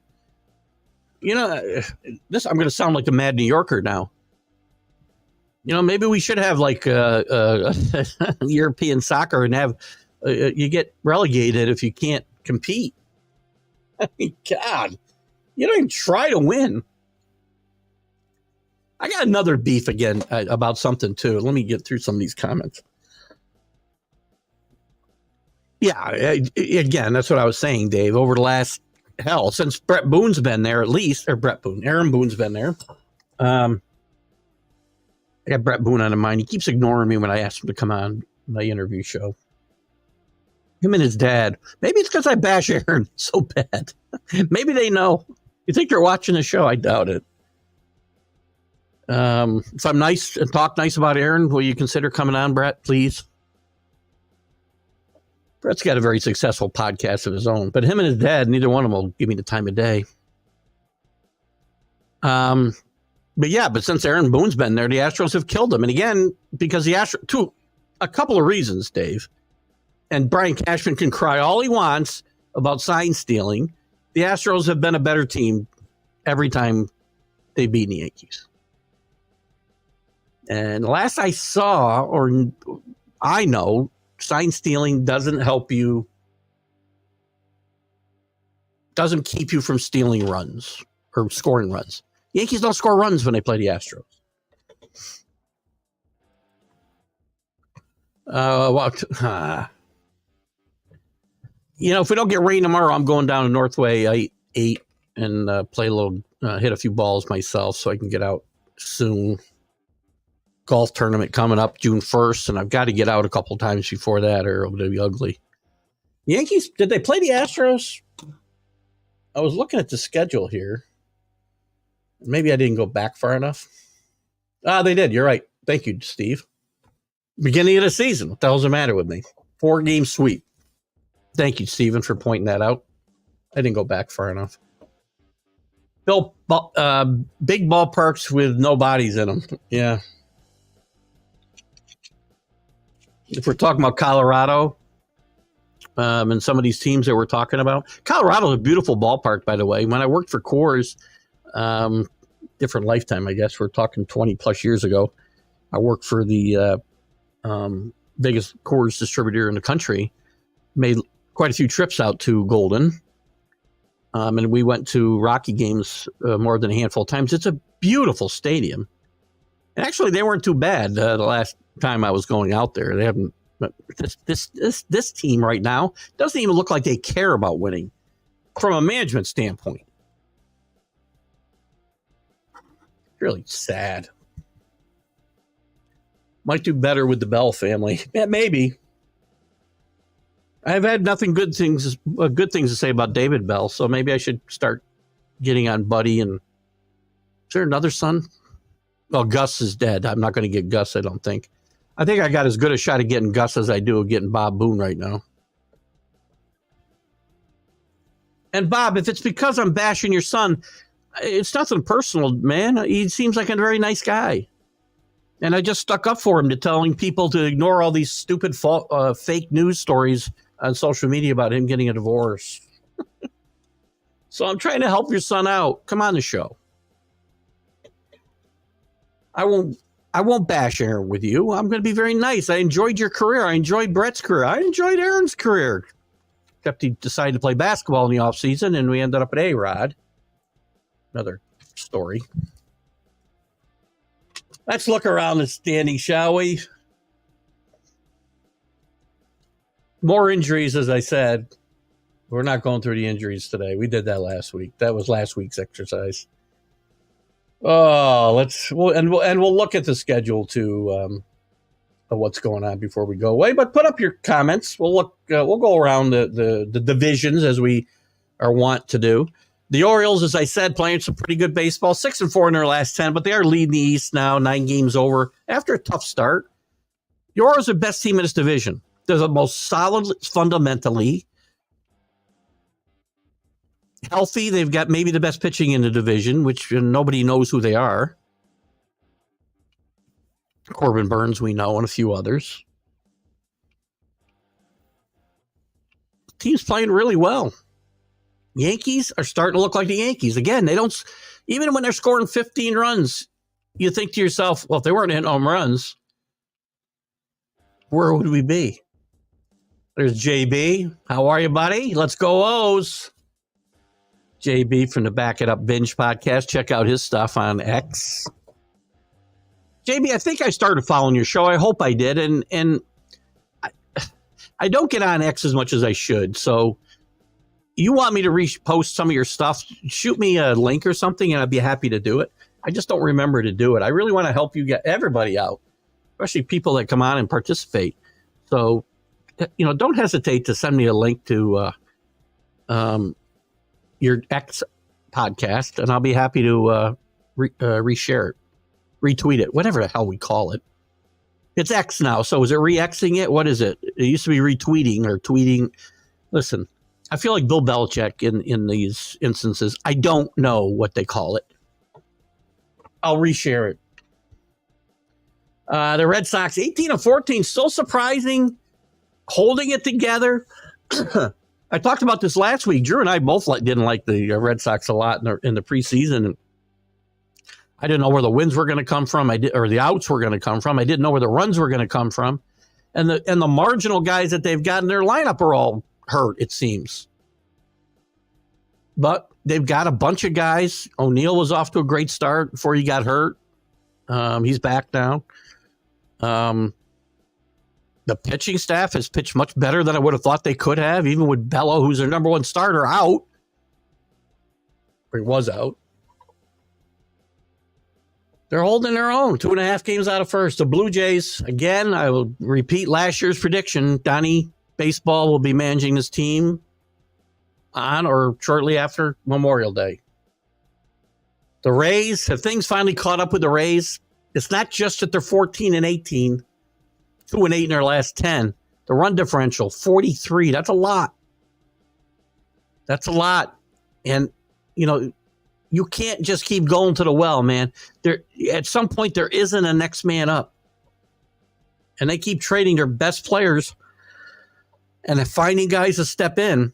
you know, this I'm going to sound like the Mad New Yorker now. You know, maybe we should have like European soccer and have you get relegated if you can't compete. I mean, God, you don't even try to win. I got another beef again about something too. Let me get through some of these comments. Yeah, again, that's what I was saying, Dave. Over the last, since Brett Boone's been there, at least, or Aaron Boone's been there. I got Brett Boone on mind. He keeps ignoring me when I ask him to come on my interview show. Him and his dad. Maybe it's because I bash Aaron so bad. Maybe they know. You think they're watching the show? I doubt it. If I'm nice and talk nice about Aaron, will you consider coming on, Brett, please? Brett's got a very successful podcast of his own, but him and his dad, neither one of them will give me the time of day. But since Aaron Boone's been there, the Astros have killed him. And again, because a couple of reasons, Dave. And Brian Cashman can cry all he wants about sign stealing. The Astros have been a better team every time they beat the Yankees. And last I saw, or I know, sign stealing doesn't help you, doesn't keep you from stealing runs or scoring runs. Yankees don't score runs when they play the Astros. If we don't get rain tomorrow, I'm going down to Northway 8 and play a little, hit a few balls myself so I can get out soon. Golf tournament coming up June 1st, and I've got to get out a couple times before that or it'll be ugly. Yankees, did they play the Astros? I was looking at the schedule here. Maybe I didn't go back far enough. They did. You're right. Thank you, Steve. Beginning of the season. What the hell's the matter with me? 4-game sweep. Thank you, Steven, for pointing that out. I didn't go back far enough. built big ballparks with no bodies in them. Yeah. If we're talking about Colorado and some of these teams that we're talking about, Colorado's a beautiful ballpark, by the way. When I worked for Coors, different lifetime, I guess. We're talking 20 plus years ago. I worked for the biggest Coors distributor in the country. Made quite a few trips out to Golden. And we went to Rocky games more than a handful of times. It's a beautiful stadium. And actually, they weren't too bad the last time I was going out there. They haven't. But this team right now doesn't even look like they care about winning from a management standpoint. Really sad. Might do better with the Bell family. Yeah, maybe. I've had good things to say about David Bell, so maybe I should start getting on Buddy. And is there another son? Well, Gus is dead. I'm not going to get Gus, I don't think. I think I got as good a shot at getting Gus as I do of getting Bob Boone right now. And Bob, if it's because I'm bashing your son, it's nothing personal, man. He seems like a very nice guy. And I just stuck up for him to telling people to ignore all these stupid fake news stories on social media about him getting a divorce. So I'm trying to help your son out. Come on the show. I won't bash Aaron with you. I'm going to be very nice. I enjoyed your career. I enjoyed Brett's career. I enjoyed Aaron's career. Except he decided to play basketball in the offseason, and we ended up at A-Rod. Another story. Let's look around the standing, shall we? More injuries, as I said. We're not going through the injuries today. We did that last week. That was last week's exercise. Oh, we'll look at the schedule too of what's going on before we go away. But put up your comments. We'll go around the divisions as we are wont to do. The Orioles, as I said, playing some pretty good baseball, 6-4 in their last 10, but they are leading the East now, 9 games over after a tough start. The Orioles are the best team in this division. They're the most solid fundamentally. Healthy. They've got maybe the best pitching in the division, which nobody knows who they are. Corbin Burns, we know, and a few others. The team's playing really well. Yankees are starting to look like the Yankees. Again, they don't, even when they're scoring 15 runs, you think to yourself, well, if they weren't hitting home runs, where would we be? There's JB. How are you, buddy? Let's go O's. JB from the Back It Up Binge podcast. Check out his stuff on X. JB, I think I started following your show. I hope I did. And I don't get on X as much as I should. So you want me to repost some of your stuff, shoot me a link or something, and I'd be happy to do it. I just don't remember to do it. I really want to help you get everybody out, especially people that come on and participate. So, don't hesitate to send me a link to your X podcast, and I'll be happy to reshare it, retweet it, whatever the hell we call it. It's X now, so is it re-Xing it? What is it? It used to be retweeting or tweeting. Listen, I feel like Bill Belichick in these instances. I don't know what they call it. I'll reshare it. The Red Sox, 18-14, still surprising, holding it together. I talked about this last week. Drew and I both didn't like the Red Sox a lot in the preseason. I didn't know where the wins were going to come from. Or the outs were going to come from. I didn't know where the runs were going to come from. And the marginal guys that they've got in their lineup are all hurt, it seems. But they've got a bunch of guys. O'Neill was off to a great start before he got hurt. He's back now. The pitching staff has pitched much better than I would have thought they could have, even with Bello, who's their number one starter, out. Or he was out. They're holding their own. 2.5 games out of first. The Blue Jays, again, I will repeat last year's prediction. Donnie Baseball will be managing this team on or shortly after Memorial Day. The Rays, have things finally caught up with the Rays? It's not just that they're 14-18, 2-8 in their last 10. The run differential, 43. That's a lot. That's a lot. And, You can't just keep going to the well, man. There, at some point, there isn't a next man up. And they keep trading their best players and finding guys to step in.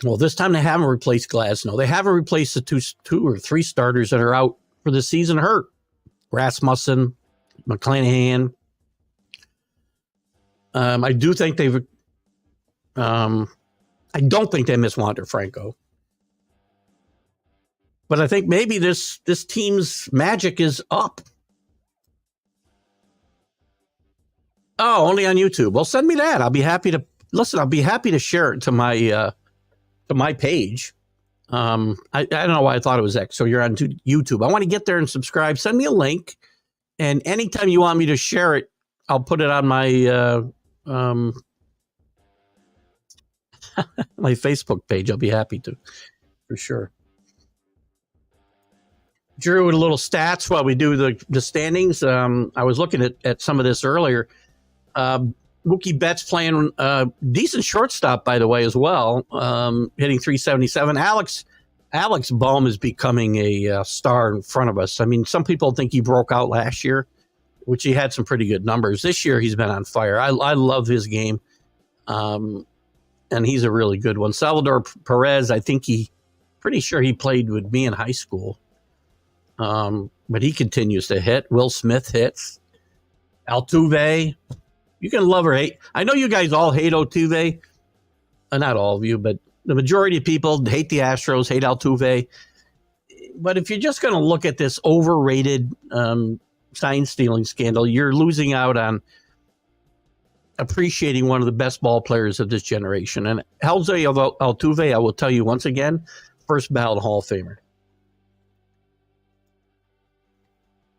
Well, this time they haven't replaced Glasnow. They haven't replaced the two or three starters that are out for the season hurt. Rasmussen, McClanahan. I do think they've. I don't think they miss Wander Franco, but I think maybe this team's magic is up. Oh, only on YouTube. Well, send me that. I'll be happy to listen. I'll be happy to share it to my page. I don't know why I thought it was X. So you're on YouTube. I want to get there and subscribe. Send me a link, and anytime you want me to share it, I'll put it on my my Facebook page. I'll be happy to, for sure. Drew, with a little stats while we do the standings. I was looking at some of this earlier. Mookie Betts playing decent shortstop, by the way, as well, hitting 377. Alex Bohm is becoming a star in front of us. I mean, some people think he broke out last year, which he had some pretty good numbers. This year, he's been on fire. I love his game, and he's a really good one. Salvador Perez, I think pretty sure he played with me in high school, but he continues to hit. Will Smith hits. Altuve. You can love or hate. I know you guys all hate Altuve. Not all of you, but the majority of people hate the Astros, hate Altuve. But if you're just going to look at this overrated sign stealing scandal, you're losing out on appreciating one of the best ball players of this generation. And Jose Altuve, I will tell you once again, first ballot Hall of Famer.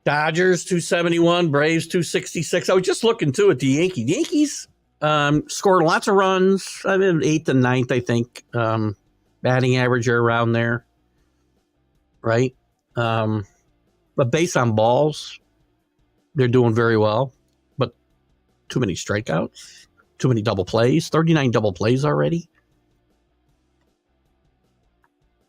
Dodgers 271, Braves 266. I was just looking too at the Yankees. The Yankees scored lots of runs. I mean, 8th and 9th, I think. Batting average are around there, right? But based on balls, they're doing very well. But too many strikeouts, too many double plays. 39 double plays already.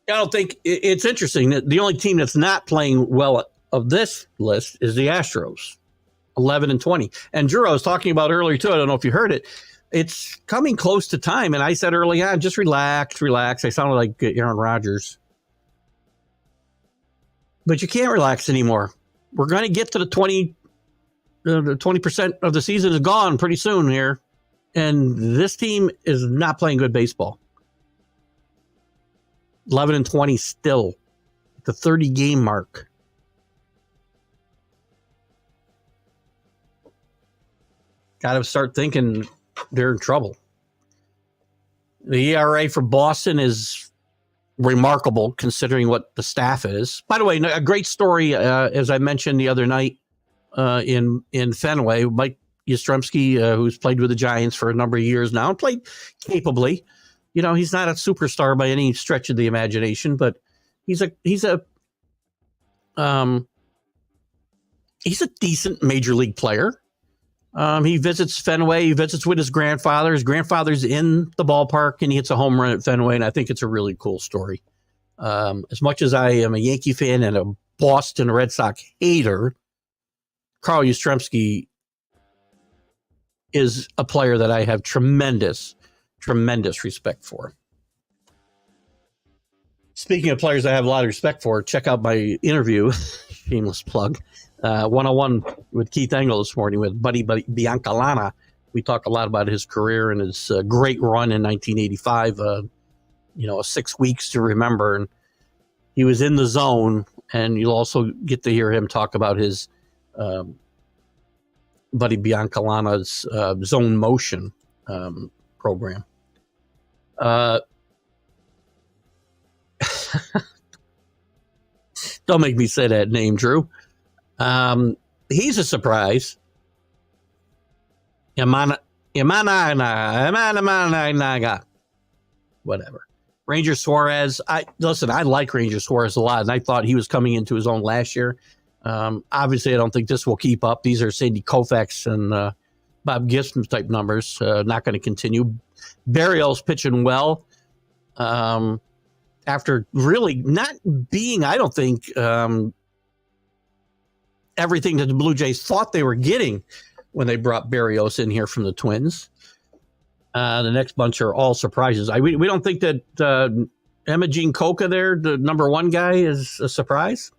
I don't think it's interesting that the only team that's not playing well of this list is the Astros, 11 and 20. And Drew, I was talking about earlier too. I don't know if you heard it. It's coming close to time. And I said early on, just relax. I sounded like Aaron Rodgers. But you can't relax anymore. We're going to get to the 20% of the season is gone pretty soon here. And this team is not playing good baseball. 11 and 20 still. The 30-game mark. Got to start thinking they're in trouble. The ERA for Boston is remarkable considering what the staff is. By the way, a great story, as I mentioned the other night in Fenway, Mike Yastrzemski, who's played with the Giants for a number of years now and played capably. You know, he's not a superstar by any stretch of the imagination, but he's a decent major league player. He visits Fenway. He visits with his grandfather. His grandfather's in the ballpark, and he hits a home run at Fenway, and I think it's a really cool story. As much as I am a Yankee fan and a Boston Red Sox hater, Carl Yastrzemski is a player that I have tremendous respect for. Speaking of players I have a lot of respect for, check out my interview, shameless plug, 101 with Keith Engle this morning with Buddy Biancalana. We talk a lot about his career and his great run in 1985, 6 weeks to remember. And he was in the zone, and you'll also get to hear him talk about his Buddy Biancalana's zone motion program. Don't make me say that name, Drew. He's a surprise. Whatever. Ranger Suarez. I like Ranger Suarez a lot, and I thought he was coming into his own last year. Obviously, I don't think this will keep up. These are Sandy Koufax and Bob Gibson type numbers. Not going to continue. Barrios pitching well. after really not being, I don't think, everything that the Blue Jays thought they were getting when they brought Berrios in here from the Twins. The next bunch are all surprises. We don't think that Imogene Coca there, the number one guy, is a surprise.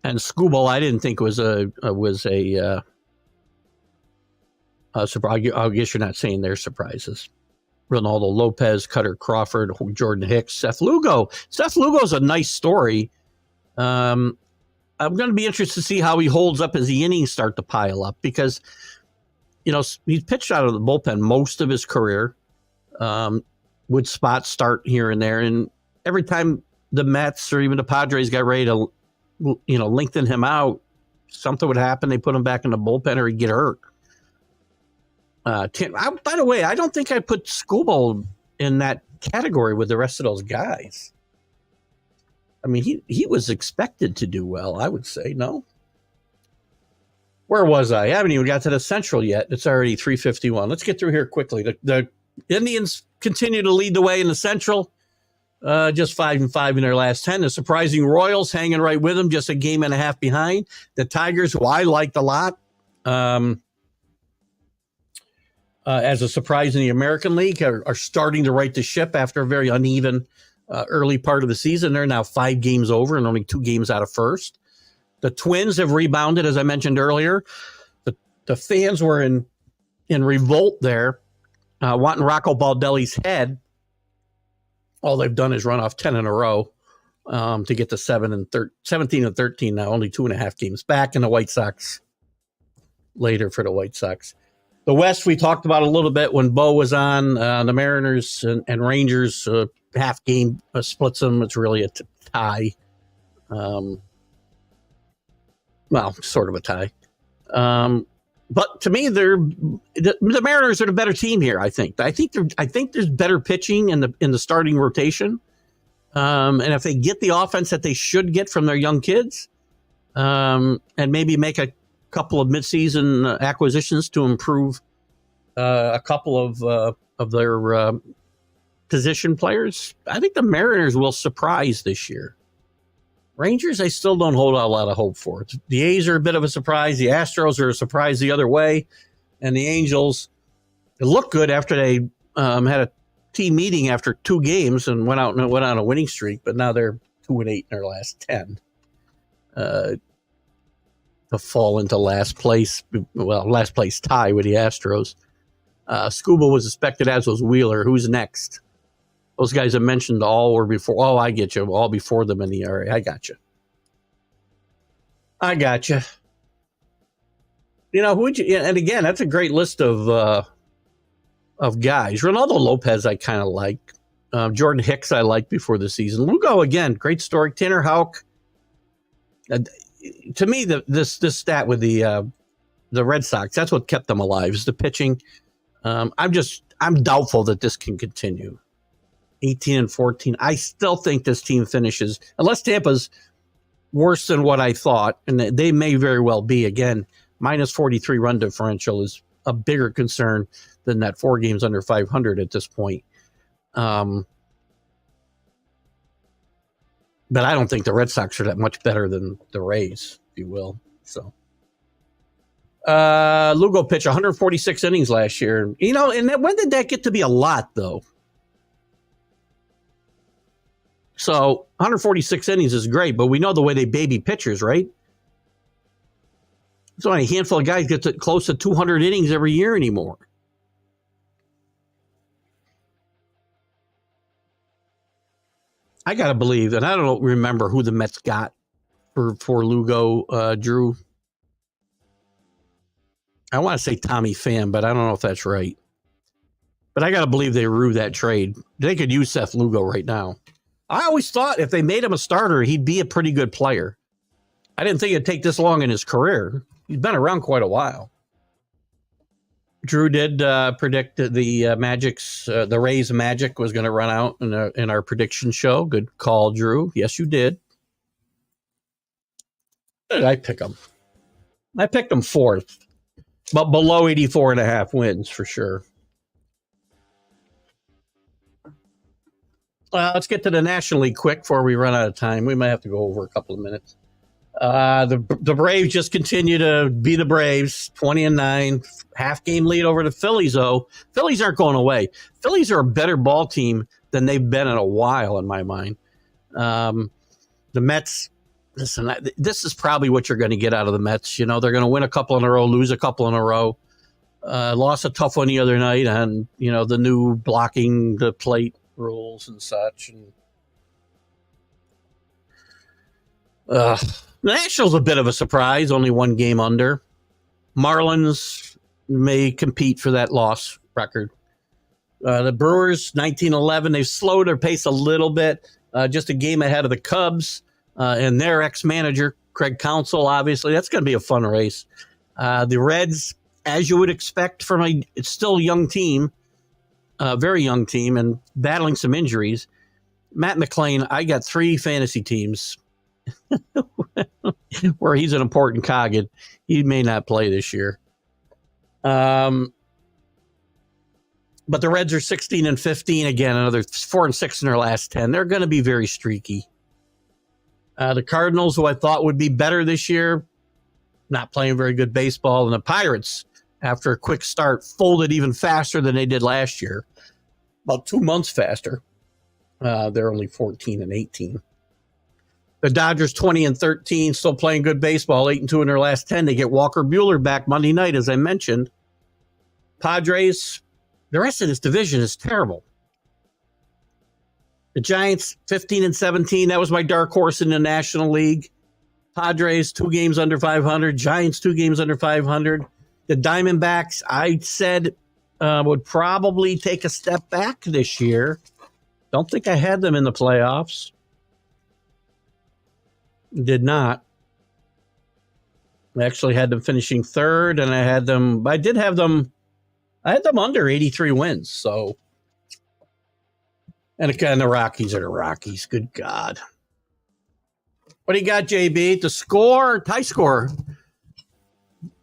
And Skubal, I didn't think was a surprise. I guess you're not saying they're surprises. Ronaldo Lopez, Cutter Crawford, Jordan Hicks, Seth Lugo. Seth Lugo's a nice story. I'm going to be interested to see how he holds up as the innings start to pile up because, he's pitched out of the bullpen most of his career. Would spots start here and there. And every time the Mets or even the Padres got ready to, lengthen him out, something would happen. They put him back in the bullpen or he'd get hurt. By the way, I don't think I put Skubal in that category with the rest of those guys. I mean, he was expected to do well, I would say. No? Where was I? I haven't even got to the Central yet. It's already 3:51. Let's get through here quickly. The Indians continue to lead the way in the Central. Just 5-5 in their last 10. The surprising Royals hanging right with them, just a game and a half behind. The Tigers, who I liked a lot, as a surprise in the American League, are starting to right the ship after a very uneven early part of the season. They're now 5 games over and only 2 games out of first. The Twins have rebounded, as I mentioned earlier. The fans were in revolt there, wanting Rocco Baldelli's head. All they've done is run off 10 in a row to get to 17 and 13 now, only 2.5 games back, and the White Sox later for the White Sox. The West, we talked about a little bit when Bo was on. The Mariners and Rangers, half game splits them. It's really a tie. Well, sort of a tie. But to me, the Mariners are the better team here. I think there's better pitching in the starting rotation. And if they get the offense that they should get from their young kids, and maybe make a couple of midseason acquisitions to improve a couple of their position players, I think the Mariners will surprise this year. Rangers, I still don't hold out a lot of hope for. The A's are a bit of a surprise. The Astros are a surprise the other way. And the Angels, it looked good after they had a team meeting after 2 games and went on a winning streak, but now they're 2-8 in their last 10. To fall into last place tie with the Astros. Scuba was expected, as was Wheeler. Who's next? Those guys I mentioned all were before. Oh, I get you. All before them in the area. I got you. And again, that's a great list of guys. Ronaldo Lopez, I kind of like. Jordan Hicks, I liked before the season. Lugo, again, great story. Tanner Houck. To me, this stat with the Red Sox, that's what kept them alive, is the pitching. I'm doubtful that this can continue. 18-14. I still think this team finishes, unless Tampa's worse than what I thought, and they may very well be. Again, minus 43 run differential is a bigger concern than that 4 games under 500 at this point. But I don't think the Red Sox are that much better than the Rays, if you will. So, Lugo pitched 146 innings last year. And when did that get to be a lot, though? So 146 innings is great, but we know the way they baby pitchers, right? There's only a handful of guys get to close to 200 innings every year anymore. I got to believe, and I don't remember who the Mets got for Lugo, Drew. I want to say Tommy Pham, but I don't know if that's right. But I got to believe they rue that trade. They could use Seth Lugo right now. I always thought if they made him a starter, he'd be a pretty good player. I didn't think it'd take this long in his career. He's been around quite a while. Drew did predict the Magic's, the Rays Magic was going to run out in our prediction show. Good call, Drew. Yes, you did. Where did I pick them? I picked them 4th, but below 84.5 wins for sure. Let's get to the National League quick before we run out of time. We might have to go over a couple of minutes. The Braves just continue to be the Braves, 20-9, half game lead over the Phillies. Though Phillies aren't going away. Phillies are a better ball team than they've been in a while, in my mind. The Mets. Listen, this is probably what you're going to get out of the Mets. You know, they're going to win a couple in a row, lose a couple in a row. Lost a tough one the other night on, the new blocking the plate rules and such. And the Nationals a bit of a surprise, only one game under. Marlins may compete for that loss record. The Brewers, 19-11, they've slowed their pace a little bit, just a game ahead of the Cubs. And their ex-manager, Craig Counsell, obviously. That's going to be a fun race. The Reds, as you would expect from it's still a young team, very young team, and battling some injuries. Matt McClain, I got 3 fantasy teams where he's an important cog. He may not play this year. But the Reds are 16-15 again, another 4-6 in their last 10. They're going to be very streaky. The Cardinals, who I thought would be better this year, not playing very good baseball. And the Pirates, after a quick start, folded even faster than they did last year, about 2 months faster. They're only 14-18. The Dodgers, 20-13, still playing good baseball, 8-2 in their last 10. They get Walker Buehler back Monday night, as I mentioned. Padres, the rest of this division is terrible. The Giants, 15-17. That was my dark horse in the National League. Padres, 2 games under 500. Giants, 2 games under 500. The Diamondbacks, I said, would probably take a step back this year. Don't think I had them in the playoffs. Did not. I actually had them finishing 3rd, and I had them under 83 wins, so. And again, the Rockies are the Rockies. Good God. What do you got, JB? The score, tie score.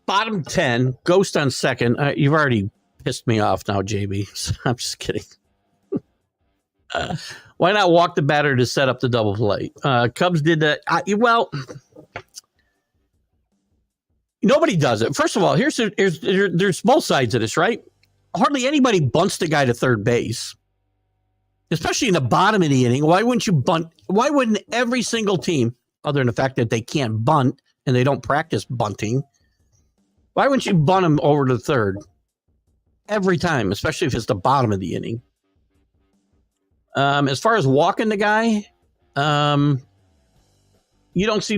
Bottom 10, Ghost on second. You've already pissed me off now, JB. So I'm just kidding. Why not walk the batter to set up the double play? Cubs did that. Nobody does it. First of all, there's both sides of this, right? Hardly anybody bunts the guy to third base. Especially in the bottom of the inning. Why wouldn't you bunt? Why wouldn't every single team, other than the fact that they can't bunt and they don't practice bunting, why wouldn't you bunt him over to third? Every time, especially if it's the bottom of the inning. As far as walking the guy, you don't see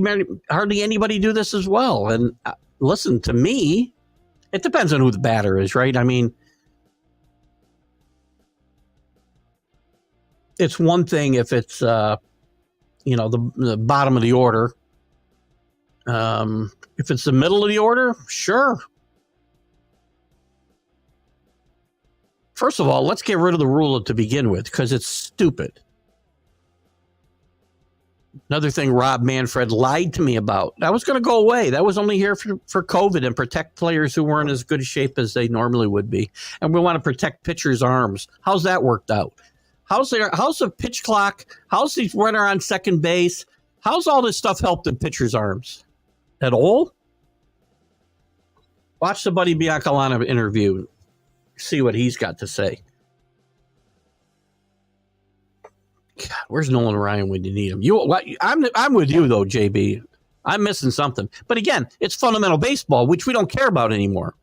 hardly anybody do this as well. And listen, to me, it depends on who the batter is, right? I mean, it's one thing if it's, the bottom of the order. If it's the middle of the order, sure. First of all, let's get rid of the rule to begin with because it's stupid. Another thing Rob Manfred lied to me about. That was going to go away. That was only here for COVID and protect players who weren't as good a shape as they normally would be. And we want to protect pitchers' arms. How's that worked out? How's the pitch clock? How's the runner on second base? How's all this stuff helped the pitcher's arms? At all? Watch the Buddy Biancalana interview. See what he's got to say. God, where's Nolan Ryan when you need him? I'm with you, though, JB. I'm missing something. But again, it's fundamental baseball, which we don't care about anymore.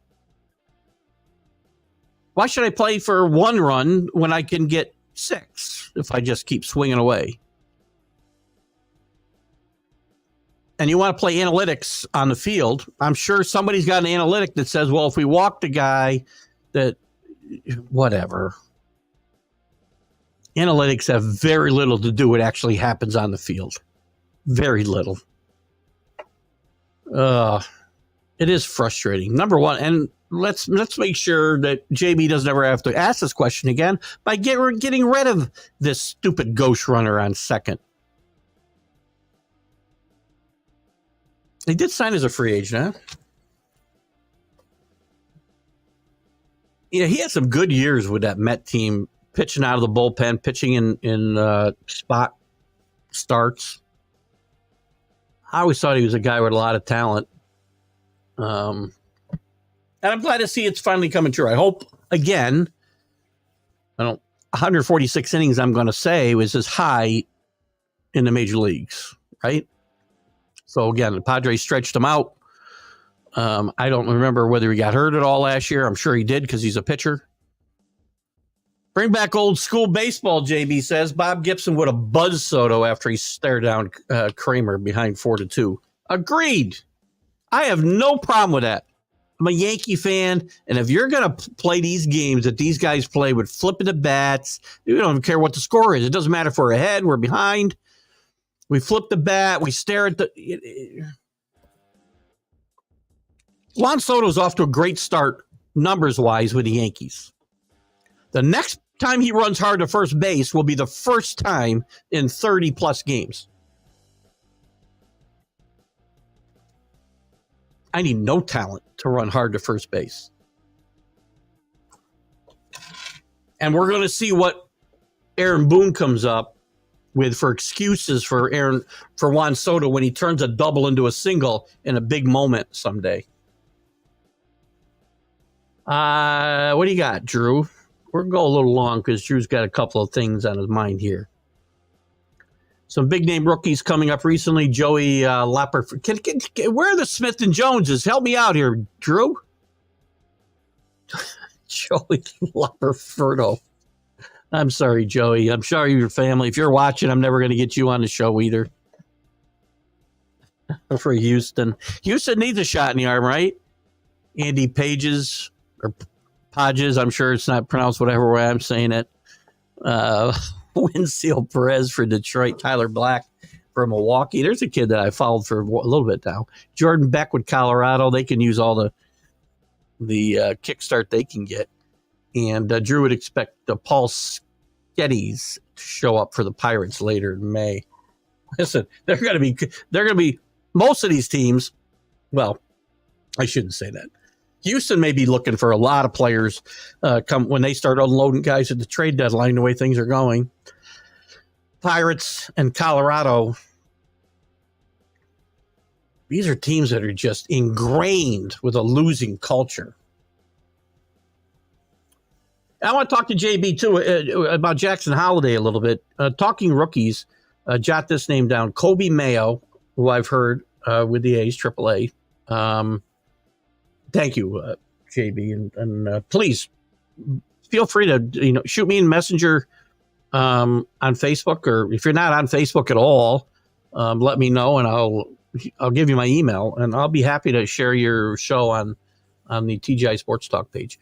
Why should I play for 1 run when I can get 6 if I just keep swinging away? And you want to play analytics on the field, I'm sure somebody's got an analytic that says, well, if we walk the guy, that whatever. Analytics have very little to do with what actually happens on the field. Very little. It is frustrating. Number one, and let's make sure that JB doesn't ever have to ask this question again by getting rid of this stupid ghost runner on second. He did sign as a free agent, huh? Yeah, he had some good years with that Met team pitching out of the bullpen, pitching in spot starts. I always thought he was a guy with a lot of talent. And I'm glad to see it's finally coming true. I hope, again, 146 innings, I'm going to say, was as high in the major leagues, right? So, again, the Padres stretched him out. I don't remember whether he got hurt at all last year. I'm sure he did because he's a pitcher. Bring back old school baseball, JB says. Bob Gibson would have buzzed Soto after he stared down Kramer behind 4-2. Agreed. I have no problem with that. I'm a Yankee fan, and if you're going to play these games that these guys play with flipping the bats, we don't even care what the score is. It doesn't matter if we're ahead, we're behind. We flip the bat, we stare at the... Juan Soto's off to a great start, numbers-wise, with the Yankees. The next time he runs hard to first base will be the first time in 30-plus games. I need no talent to run hard to first base. And we're going to see what Aaron Boone comes up with for excuses for Juan Soto when he turns a double into a single in a big moment someday. What do you got, Drew? We're going to go a little long because Drew's got a couple of things on his mind here. Some big-name rookies coming up recently. Joey Lapper. Where are the Smith and Joneses? Help me out here, Drew. Joey Lapperferto. I'm sorry, Joey. I'm sorry your family. If you're watching, I'm never going to get you on the show either. For Houston. Houston needs a shot in the arm, right? Andy Pages, or Podges, I'm sure it's not pronounced whatever way I'm saying it. Winfield Perez for Detroit. Tyler Black for Milwaukee. There's a kid that I followed for a little bit now. Jordan Beck with Colorado. They can use all the kickstart they can get. And Drew would expect Paul Skeddies to show up for the Pirates later in May. Listen, they're going to be most of these teams. Well, I shouldn't say that. Houston may be looking for a lot of players come when they start unloading guys at the trade deadline, the way things are going. Pirates and Colorado, these are teams that are just ingrained with a losing culture. I want to talk to JB, too, about Jackson Holiday a little bit. Talking rookies, jot this name down. Kobe Mayo, who I've heard with the A's, AAA. Thank you, JB, and please feel free to shoot me in Messenger on Facebook, or if you're not on Facebook at all, let me know, and I'll give you my email, and I'll be happy to share your show on the TGI Sports Talk page.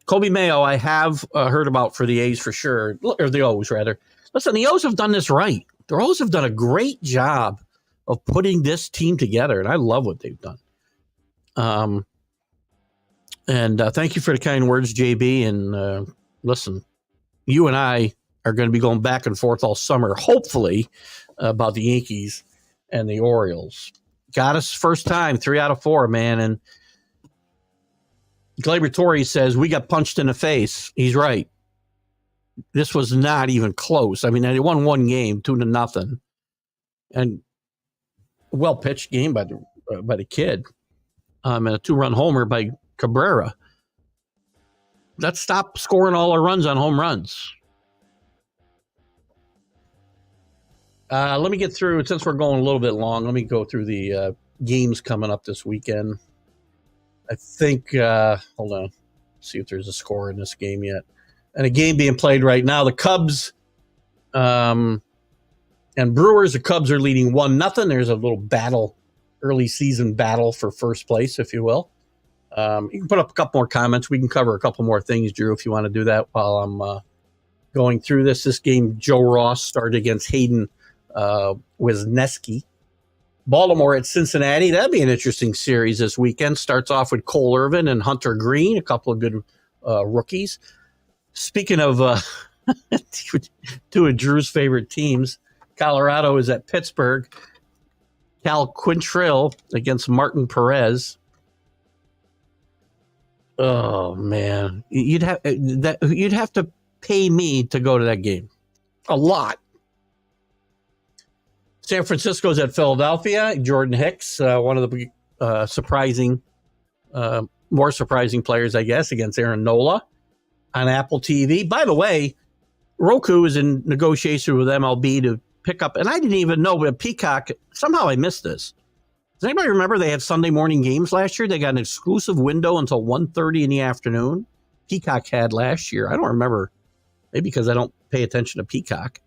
Kobe Mayo, I have heard about for the A's for sure, or the O's rather. Listen, the O's have done this right. The O's have done a great job of putting this team together, and I love what they've done. And thank you for the kind words, JB. And listen, you and I are going to be going back and forth all summer, hopefully, about the Yankees and the Orioles. Got us first time, 3 out of 4, man. And Gleyber Torres says, we got punched in the face. He's right. This was not even close. I mean, they won one game, 2-0. And well-pitched game by the kid. And a 2-run homer by Cabrera. Let's stop scoring all our runs on home runs. Let me get through, since we're going a little bit long, let me go through the games coming up this weekend. I think, hold on, see if there's a score in this game yet. And a game being played right now, the Cubs and Brewers, the Cubs are leading 1-0. There's a little battle, early season battle for first place, if you will. You can put up a couple more comments. We can cover a couple more things, Drew, if you want to do that while I'm going through this. This game, Joe Ross started against Hayden Wesneski. Baltimore at Cincinnati. That'd be an interesting series this weekend. Starts off with Cole Irvin and Hunter Green, a couple of good rookies. Speaking of two of Drew's favorite teams, Colorado is at Pittsburgh. Cal Quintrell against Martin Perez. Oh man, you'd have to pay me to go to that game. A lot. San Francisco's at Philadelphia. Jordan Hicks, one of the more surprising players, I guess, against Aaron Nola on Apple TV. By the way, Roku is in negotiation with MLB to pick up, and I didn't even know, but Peacock, somehow I missed this. Does anybody remember they had Sunday morning games last year? They got an exclusive window until 1:30 in the afternoon. Peacock had last year. I don't remember, maybe because I don't pay attention to Peacock.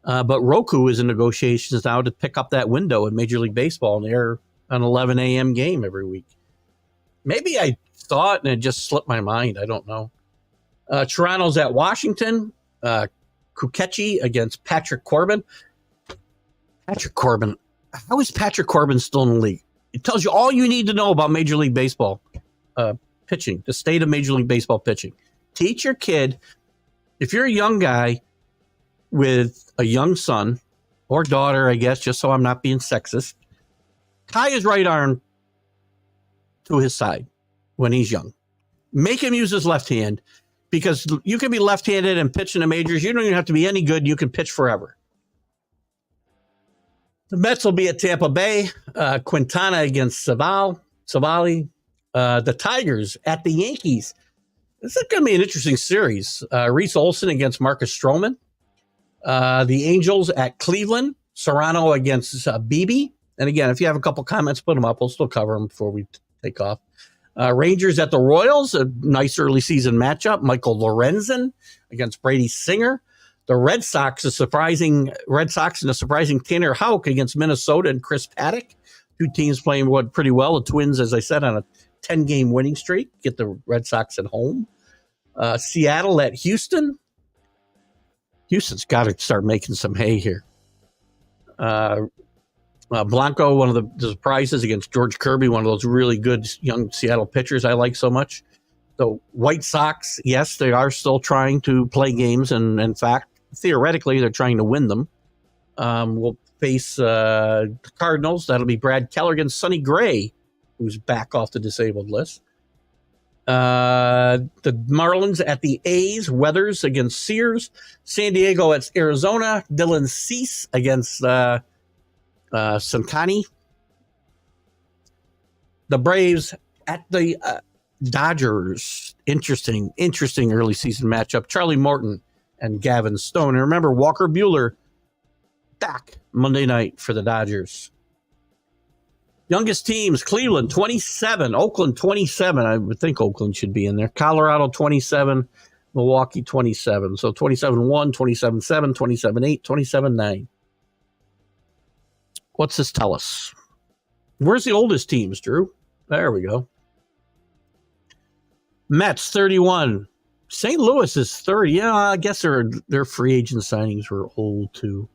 But Roku is in negotiations now to pick up that window in Major League Baseball, and they're an 11 a.m. game every week. Maybe I thought and it just slipped my mind. I don't know. Toronto's at Washington. Kukechi against Patrick Corbin. Patrick Corbin. How is Patrick Corbin still in the league? It tells you all you need to know about Major League Baseball pitching, the state of Major League Baseball pitching. Teach your kid, if you're a young guy with a young son or daughter, I guess, just so I'm not being sexist, tie his right arm to his side when he's young. Make him use his left hand, because you can be left-handed and pitch in the majors. You don't even have to be any good. You can pitch forever. The Mets will be at Tampa Bay. Quintana against Savali. The Tigers at the Yankees. This is going to be an interesting series. Reese Olson against Marcus Stroman. The Angels at Cleveland. Serrano against Beebe. And again, if you have a couple comments, put them up. We'll still cover them before we take off. Rangers at the Royals, a nice early season matchup. Michael Lorenzen against Brady Singer. The Red Sox and a surprising Tanner Houck against Minnesota and Chris Paddock. Two teams playing pretty well. The Twins, as I said, on a 10-game winning streak. Get the Red Sox at home. Seattle at Houston. Houston's got to start making some hay here. Blanco, one of the surprises against George Kirby, one of those really good young Seattle pitchers I like so much. The White Sox, yes, they are still trying to play games, and in fact, theoretically, they're trying to win them. We'll face the Cardinals. That'll be Brad Keller against Sonny Gray, who's back off the disabled list. The Marlins at the A's. Weathers against Sears. San Diego at Arizona. Dylan Cease against Sankani. The Braves at the Dodgers. Interesting early season matchup. Charlie Morton and Gavin Stone. And remember, Walker Buehler back Monday night for the Dodgers. Youngest teams, Cleveland 27, Oakland 27. I would think Oakland should be in there. Colorado 27, Milwaukee 27. So 27-1, 27-7, 27-8, 27-9. What's this tell us? Where's the oldest teams, Drew? There we go. Mets 31. St. Louis is 30. Yeah, I guess their free agent signings were old too.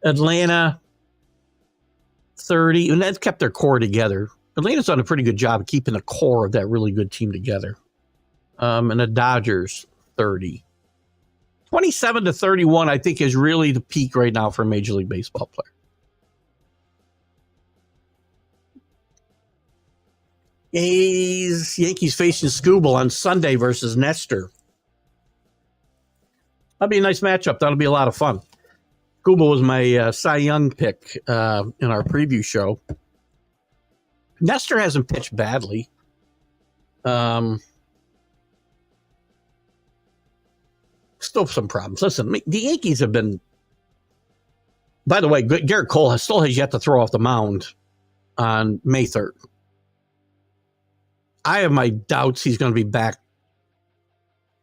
Atlanta 30, and that's kept their core together. Atlanta's done a pretty good job of keeping the core of that really good team together. And the Dodgers 30. 27-31, I think, is really the peak right now for a Major League Baseball player. Yankees facing Skubal on Sunday versus Nestor. That'll be a nice matchup. That'll be a lot of fun. Skubal was my Cy Young pick in our preview show. Nestor hasn't pitched badly. Still some problems. Listen, the Yankees have been... By the way, Garrett Cole still has yet to throw off the mound on May 3rd. I have my doubts he's going to be back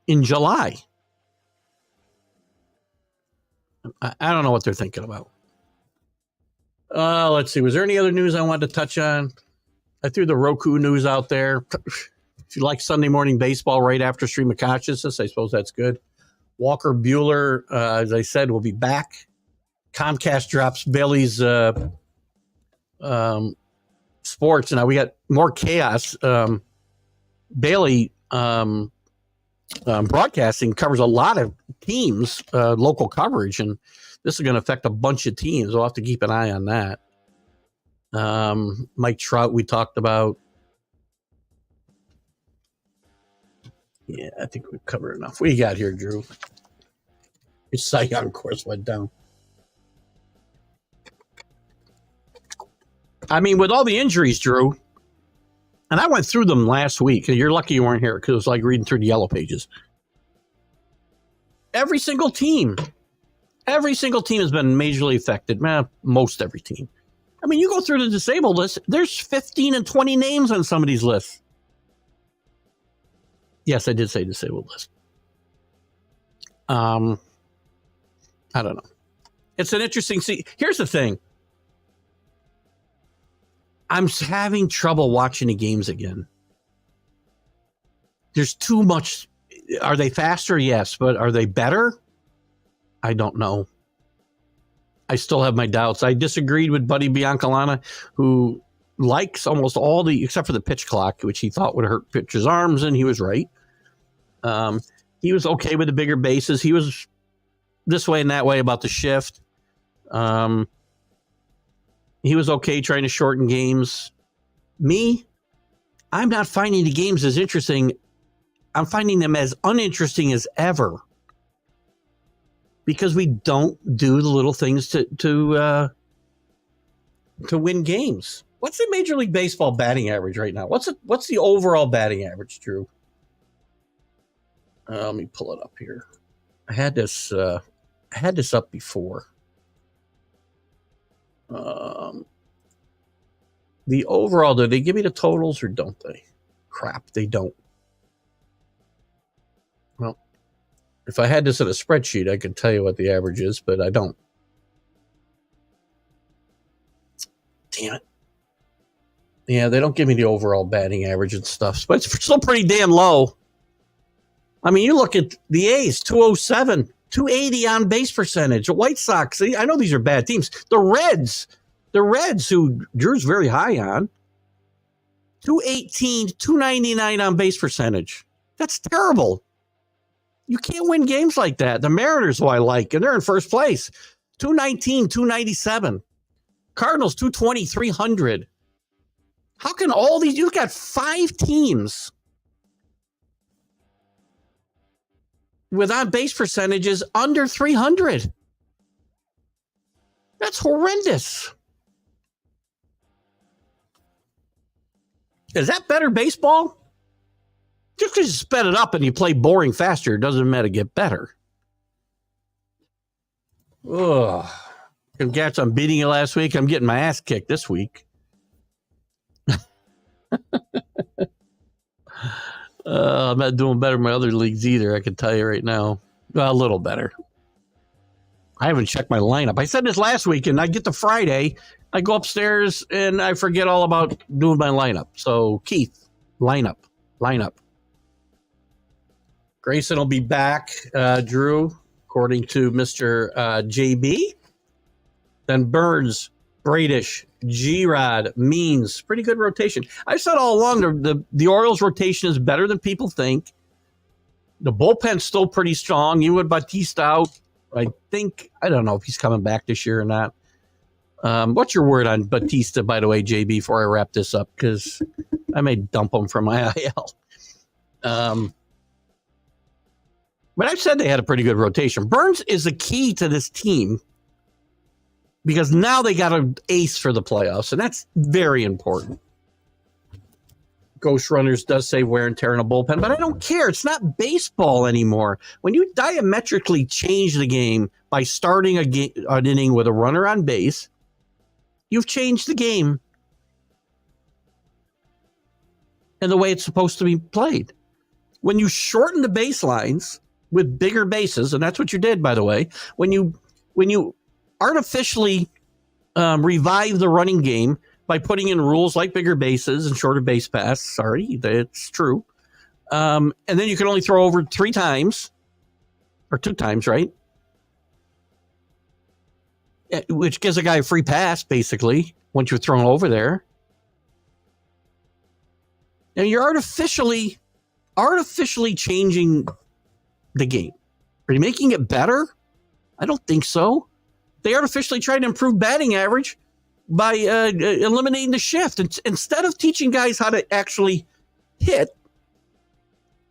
in July. I don't know what they're thinking about. Let's see. Was there any other news I wanted to touch on? I threw the Roku news out there. If you like Sunday morning baseball right after stream of consciousness, I suppose that's good. Walker Buehler, as I said, will be back. Comcast drops Bailey's sports. Now we got more chaos. Bailey broadcasting covers a lot of teams, local coverage, and this is going to affect a bunch of teams. We'll have to keep an eye on that. Mike Trout, we talked about. Yeah, I think we've covered enough. What you got here, Drew? Your Cy Young course went down. I mean, with all the injuries, Drew, and I went through them last week. You're lucky you weren't here because it was like reading through the yellow pages. Every single team has been majorly affected. Most every team. I mean, you go through the disabled list, there's 15 and 20 names on some of these lists. Yes, I did say disabled list. I don't know. It's an interesting here's the thing. I'm having trouble watching the games again. There's too much. Are they faster? Yes, but are they better? I don't know. I still have my doubts. I disagreed with Buddy Biancalana, who likes almost all except for the pitch clock, which he thought would hurt pitchers' arms, and he was right. He was okay with the bigger bases. He was this way and that way about the shift. He was okay trying to shorten games. Me, I'm not finding the games as interesting. I'm finding them as uninteresting as ever because we don't do the little things to win games. What's the Major League Baseball batting average right now? What's the overall batting average, Drew? Let me pull it up here. I had this up before. The overall, do they give me the totals or don't they? Crap, they don't. Well, if I had this in a spreadsheet, I could tell you what the average is, but I don't. Damn it. Yeah, they don't give me the overall batting average and stuff, but it's still pretty damn low. I mean, you look at the A's, 207, 280 on base percentage. The White Sox, I know these are bad teams. The Reds, who Drew's very high on, 218, 299 on base percentage. That's terrible. You can't win games like that. The Mariners, who I like, and they're in first place, 219, 297. Cardinals, 220, 300. How can all these, you've got 5 teams with on base percentages under 300. That's horrendous. Is that better baseball? Just because you sped it up and you play boring faster doesn't matter to get better. Ugh. Congrats on beating you last week. I'm getting my ass kicked this week. I'm not doing better in my other leagues either, I can tell you right now. Well, a little better. I haven't checked my lineup. I said this last week, and I get to Friday, I go upstairs, and I forget all about doing my lineup. So, Keith, lineup. Grayson will be back, Drew, according to Mr. JB. Then Burns, Bradish, G-Rod, Means. Pretty good rotation. I've said all along the Orioles rotation is better than people think. The bullpen's still pretty strong. You with Bautista out. I don't know if he's coming back this year or not. What's your word on Bautista, by the way, JB, before I wrap this up? Because I may dump him from my IL. But I've said they had a pretty good rotation. Burns is the key to this team because now they got an ace for the playoffs, and that's very important. Ghost Runners does say wear and tear in a bullpen, but I don't care. It's not baseball anymore. When you diametrically change the game by starting an inning with a runner on base, you've changed the game and the way it's supposed to be played. When you shorten the baselines with bigger bases, and that's what you did, by the way, when you artificially revive the running game by putting in rules like bigger bases and shorter base paths. Sorry, that's true. And then you can only throw over 3 times or 2 times, right? Which gives a guy a free pass, basically, once you're thrown over there. And you're artificially changing the game. Are you making it better? I don't think so. They artificially tried to improve batting average by eliminating the shift. Instead of teaching guys how to actually hit,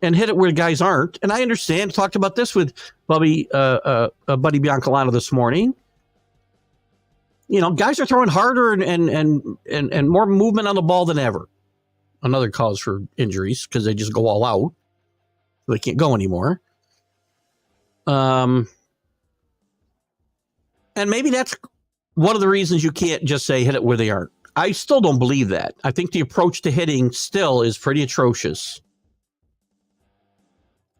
and hit it where guys aren't. And I understand. Talked about this with Buddy Biancalano this morning. Guys are throwing harder and more movement on the ball than ever. Another cause for injuries because they just go all out. They can't go anymore. And maybe that's one of the reasons you can't just say hit it where they aren't. I still don't believe that. I think the approach to hitting still is pretty atrocious.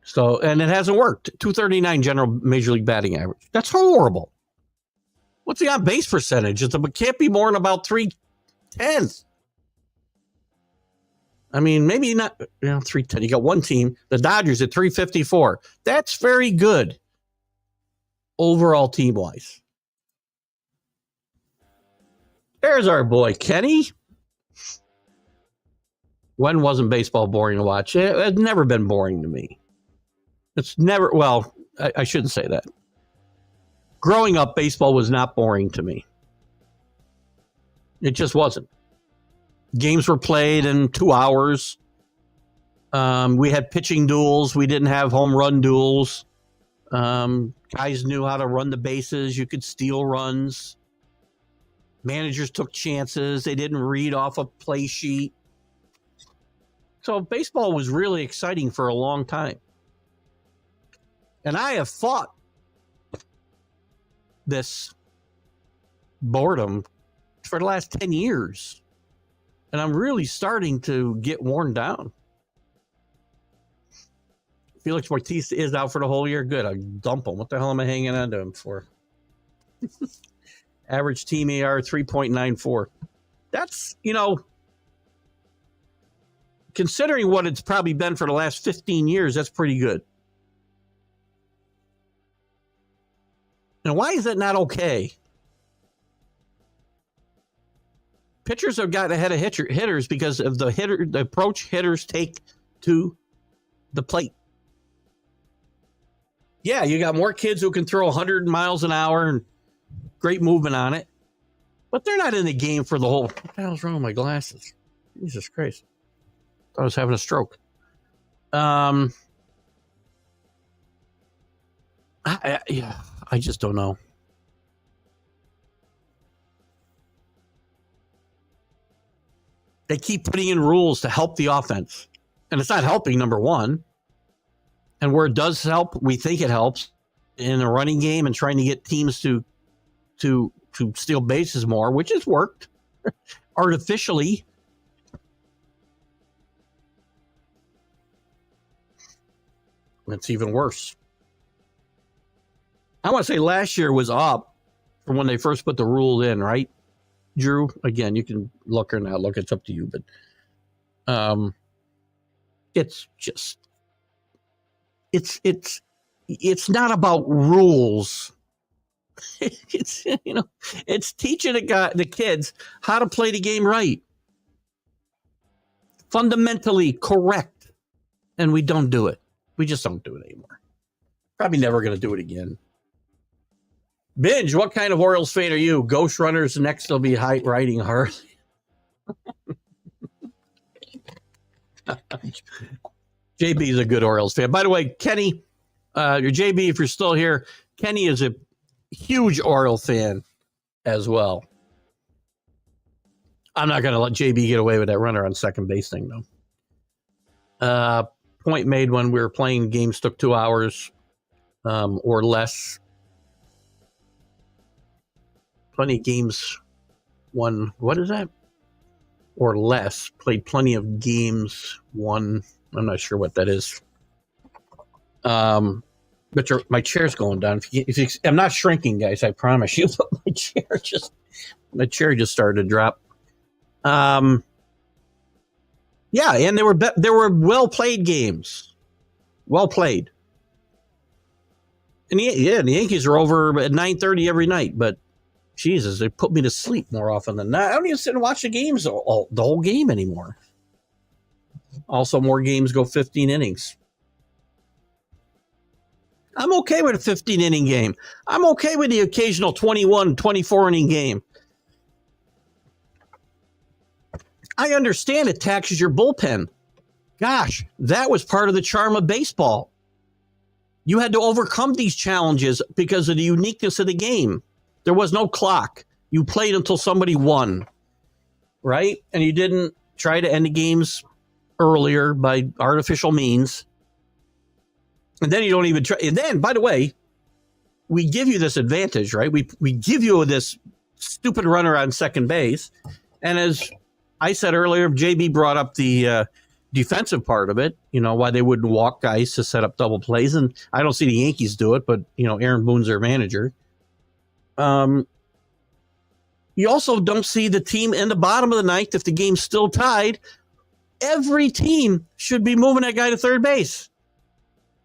So, and it hasn't worked. 239 general major league batting average. That's horrible. What's the on-base percentage? It can't be more than about 310. I mean, maybe not 310. You got one team, the Dodgers, at 354. That's very good overall team-wise. There's our boy, Kenny. When wasn't baseball boring to watch? It's never been boring to me. It's never, well, I shouldn't say that. Growing up, baseball was not boring to me. It just wasn't. Games were played in 2 hours. We had pitching duels. We didn't have home run duels. Guys knew how to run the bases. You could steal runs. Managers took chances. They didn't read off a play sheet. So baseball was really exciting for a long time. And I have fought this boredom for the last 10 years. And I'm really starting to get worn down. Felix Bautista is out for the whole year. Good. I dump him. What the hell am I hanging on to him for? Average team AR 3.94. That's, considering what it's probably been for the last 15 years, that's pretty good. Now, why is that not okay? Pitchers have gotten ahead of hitters because of the approach hitters take to the plate. Yeah, you got more kids who can throw 100 miles an hour and great movement on it, but they're not in the game for the whole. What the hell's wrong with my glasses? Jesus Christ! I was having a stroke. I just don't know. They keep putting in rules to help the offense, and it's not helping, number one. And where it does help, we think it helps in the running game and trying to get teams to steal bases more, which has worked artificially. It's even worse. I want to say last year was up from when they first put the rule in, right? Drew, again, you can look or not look. It's up to you, but it's just it's not about rules. It's teaching the kids how to play the game right, fundamentally correct, and we don't do it. We just don't do it anymore. Probably never going to do it again. Binge, what kind of Orioles fan are you? Ghost Runners next will be riding Harley. JB is a good Orioles fan. By the way, Kenny, JB, if you're still here, Kenny is a huge Oriole fan as well. I'm not going to let JB get away with that runner on second base thing, though. Point made when we were playing games took 2 hours or less. Plenty of games won. What is that? Or less. Played plenty of games won. I'm not sure what that is. But my chair's going down. I'm not shrinking, guys. I promise you. But my chair just started to drop. Yeah, and there were well played games. Well played. And the Yankees are over at 9:30 every night, but Jesus, they put me to sleep more often than not. I don't even sit and watch the games the whole game anymore. Also, more games go 15 innings. I'm okay with a 15-inning game. I'm okay with the occasional 21, 24-inning game. I understand it taxes your bullpen. Gosh, that was part of the charm of baseball. You had to overcome these challenges because of the uniqueness of the game. There was no clock. You played until somebody won, right? And you didn't try to end the games earlier by artificial means. And then you don't even try. And then, by the way, we give you this advantage, right? We give you this stupid runner on second base. And as I said earlier, JB brought up the defensive part of it, why they wouldn't walk guys to set up double plays. And I don't see the Yankees do it, but, Aaron Boone's their manager. You also don't see the team in the bottom of the ninth, if the game's still tied, every team should be moving that guy to third base.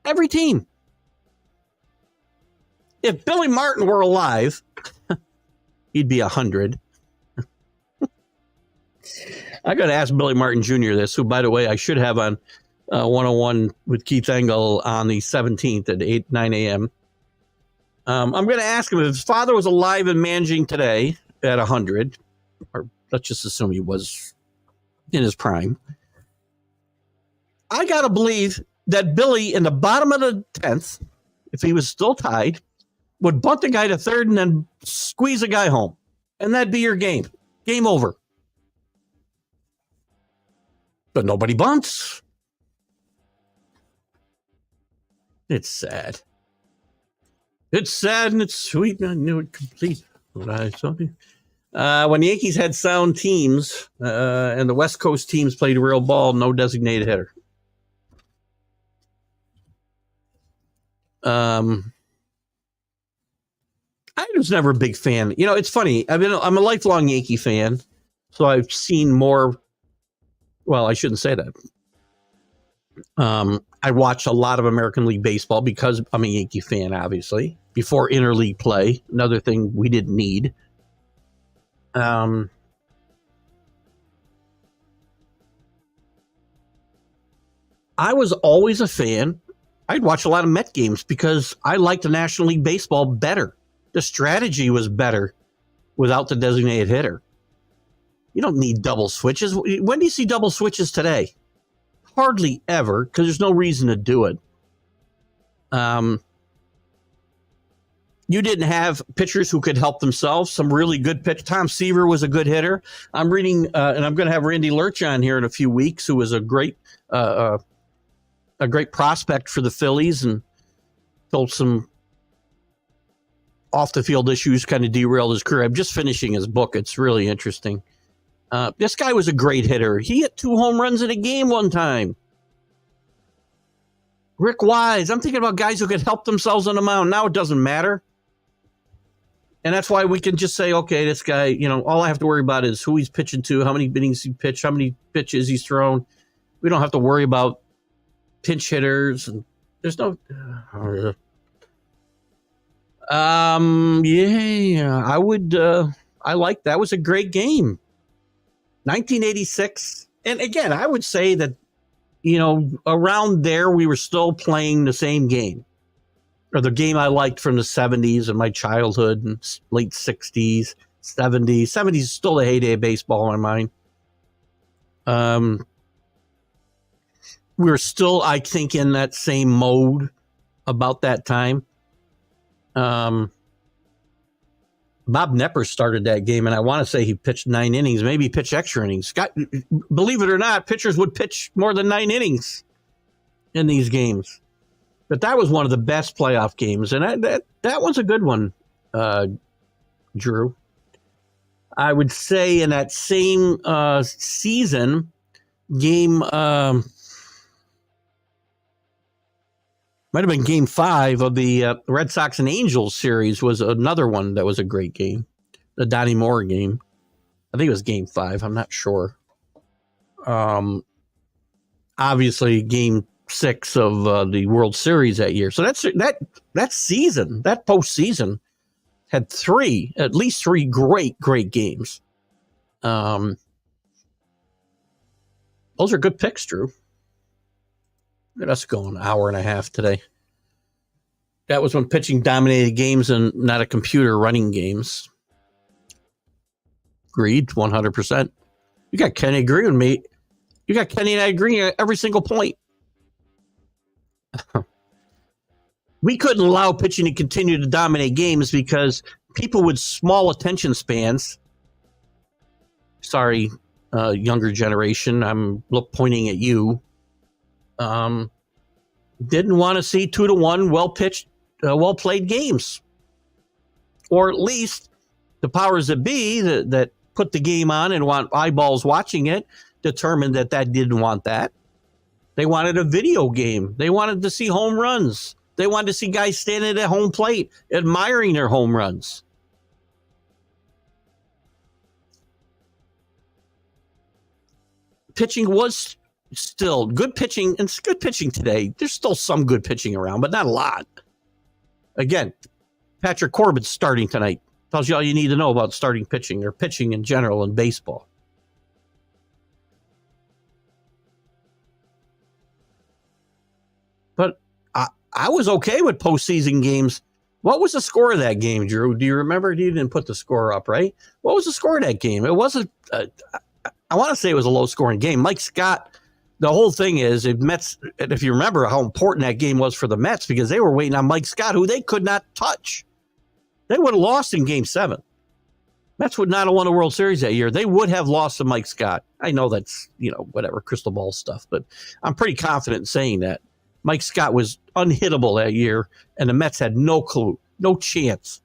Every team. If Billy Martin were alive, he'd be 100. I got to ask Billy Martin Jr. this, who, by the way, I should have on 101 with Keith Engle on the 17th at 9 a.m. I'm going to ask him if his father was alive and managing today at 100, or let's just assume he was in his prime. I got to believe that Billy, in the bottom of the 10th, if he was still tied, would bunt the guy to third and then squeeze a guy home. And that'd be your game. Game over. But nobody bunts. It's sad. It's sad and it's sweet. I knew it complete. What I saw. When the Yankees had sound teams and the West Coast teams played real ball, no designated hitter. I was never a big fan. It's funny. I'm a lifelong Yankee fan, so I've seen more. Well, I shouldn't say that. I watched a lot of American League Baseball because I'm a Yankee fan, obviously, before interleague play, another thing we didn't need. I was always a fan. I'd watch a lot of Met games because I liked the National League Baseball better. The strategy was better without the designated hitter. You don't need double switches. When do you see double switches today? Hardly ever, because there's no reason to do it. You didn't have pitchers who could help themselves. Some really good pitch. Tom Seaver was a good hitter. I'm reading, and I'm going to have Randy Lurch on here in a few weeks, who was a great prospect for the Phillies, and told some off the field issues kind of derailed his career. I'm just finishing his book. It's really interesting. This guy was a great hitter. He hit 2 home runs in a game one time. Rick Wise. I'm thinking about guys who could help themselves on the mound. Now it doesn't matter. And that's why we can just say, okay, this guy, all I have to worry about is who he's pitching to, how many innings he pitched, how many pitches he's thrown. We don't have to worry about pinch hitters. And there's no... I would... I like that. Was a great game. 1986. And again, I would say that, around there, we were still playing the same game, or the game I liked from the 70s and my childhood and late 60s, 70s. 70s is still the heyday of baseball in my mind. We were still, I think, in that same mode about that time. Bob Knepper started that game, and I want to say he pitched 9 innings, maybe pitched extra innings. Believe it or not, pitchers would pitch more than 9 innings in these games. But that was one of the best playoff games, and that one's a good one, Drew. I would say in that same season, game... might have been game 5 of the Red Sox and Angels series was another one that was a great game. The Donnie Moore game. I think it was game 5. I'm not sure. Obviously, game 6 of the World Series that year. So that season, that postseason, had at least three great games. Those are good picks, Drew. Let us go an hour and a half today. That was when pitching dominated games and not a computer running games. Agreed, 100%. You got Kenny agree with me. You got Kenny and I agreeing at every single point. We couldn't allow pitching to continue to dominate games because people with small attention spans, sorry, younger generation, I'm pointing at you, didn't want to see 2-1 well-pitched, well-played games. Or at least the powers that be that put the game on and want eyeballs watching it determined that didn't want that. They wanted a video game. They wanted to see home runs. They wanted to see guys standing at home plate admiring their home runs. Pitching was still good pitching, and it's good pitching today. There's still some good pitching around, but not a lot. Again, Patrick Corbin's starting tonight. Tells you all you need to know about starting pitching or pitching in general in baseball. But I was okay with postseason games. What was the score of that game, Drew? Do you remember? You didn't put the score up, right? What was the score of that game? It wasn't, I want to say it was a low-scoring game. Mike Scott, the whole thing is, Mets, if you remember how important that game was for the Mets, because they were waiting on Mike Scott, who they could not touch. They would have lost in Game 7. Mets would not have won a World Series that year. They would have lost to Mike Scott. I know that's, whatever, crystal ball stuff, but I'm pretty confident in saying that. Mike Scott was unhittable that year, and the Mets had no clue, no chance.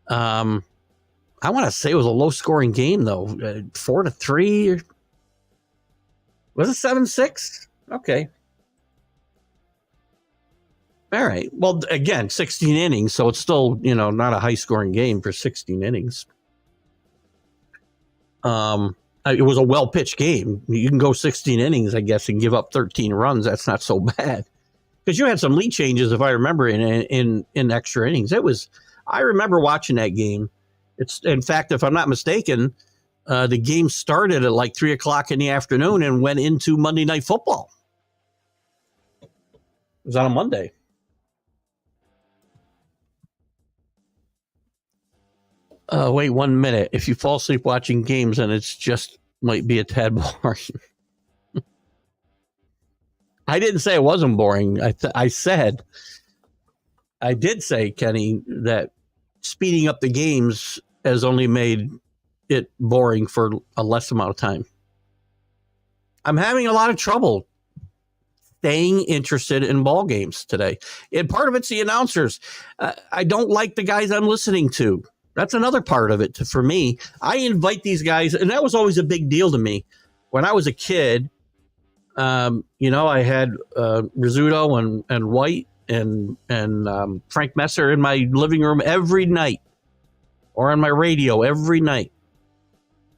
I want to say it was a low-scoring game, though. 4-3. Was it 7-6? Okay. All right. Well, again, 16 innings, so it's still, not a high-scoring game for 16 innings. It was a well-pitched game. You can go 16 innings, I guess, and give up 13 runs. That's not so bad. Because you had some lead changes, if I remember, in extra innings. I remember watching that game. It's, in fact, if I'm not mistaken, the game started at like 3 o'clock in the afternoon and went into Monday Night Football. It was on a Monday. Wait 1 minute. If you fall asleep watching games, then it's just might be a tad boring. I didn't say it wasn't boring. I did say, Kenny, that speeding up the games has only made it boring for a less amount of time. I'm having a lot of trouble staying interested in ball games today. And part of it's the announcers. I don't like the guys I'm listening to. That's another part of it for me. I invite these guys, and that was always a big deal to me. When I was a kid, I had Rizzuto and White and Frank Messer in my living room every night, or on my radio every night.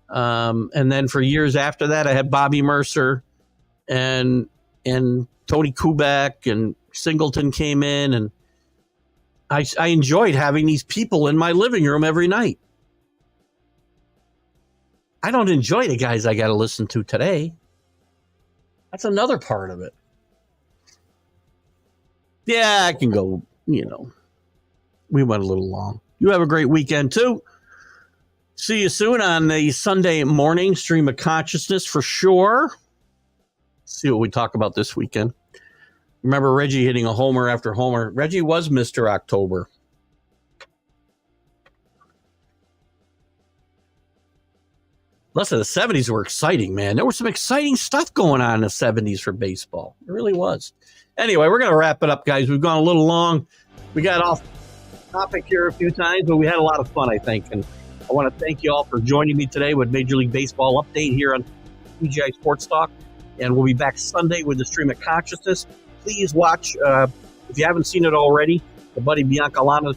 And then for years after that, I had Bobby Mercer and Tony Kubek, and Singleton came in, and I enjoyed having these people in my living room every night. I don't enjoy the guys I got to listen to today. That's another part of it. Yeah, I can go, we went a little long. You have a great weekend too. See you soon on the Sunday morning stream of consciousness for sure. See what we talk about this weekend. Remember Reggie hitting a homer after homer. Reggie was Mr. October. Listen, the 70s were exciting, man. There was some exciting stuff going on in the 70s for baseball. It really was. Anyway, we're going to wrap it up, guys. We've gone a little long. We got off topic here a few times, but we had a lot of fun, I think. And I want to thank you all for joining me today with Major League Baseball Update here on TGI Sports Talk. And we'll be back Sunday with the Stream of Consciousness. Please watch, if you haven't seen it already, the Buddy Biancalana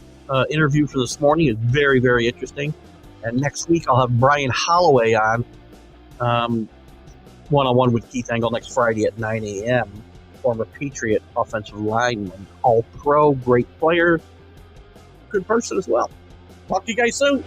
interview for this morning is very, very interesting. And next week, I'll have Brian Holloway on one-on-one with Keith Engle next Friday at 9 a.m. Former Patriot offensive lineman, all-pro, great player, good person as well. Talk to you guys soon.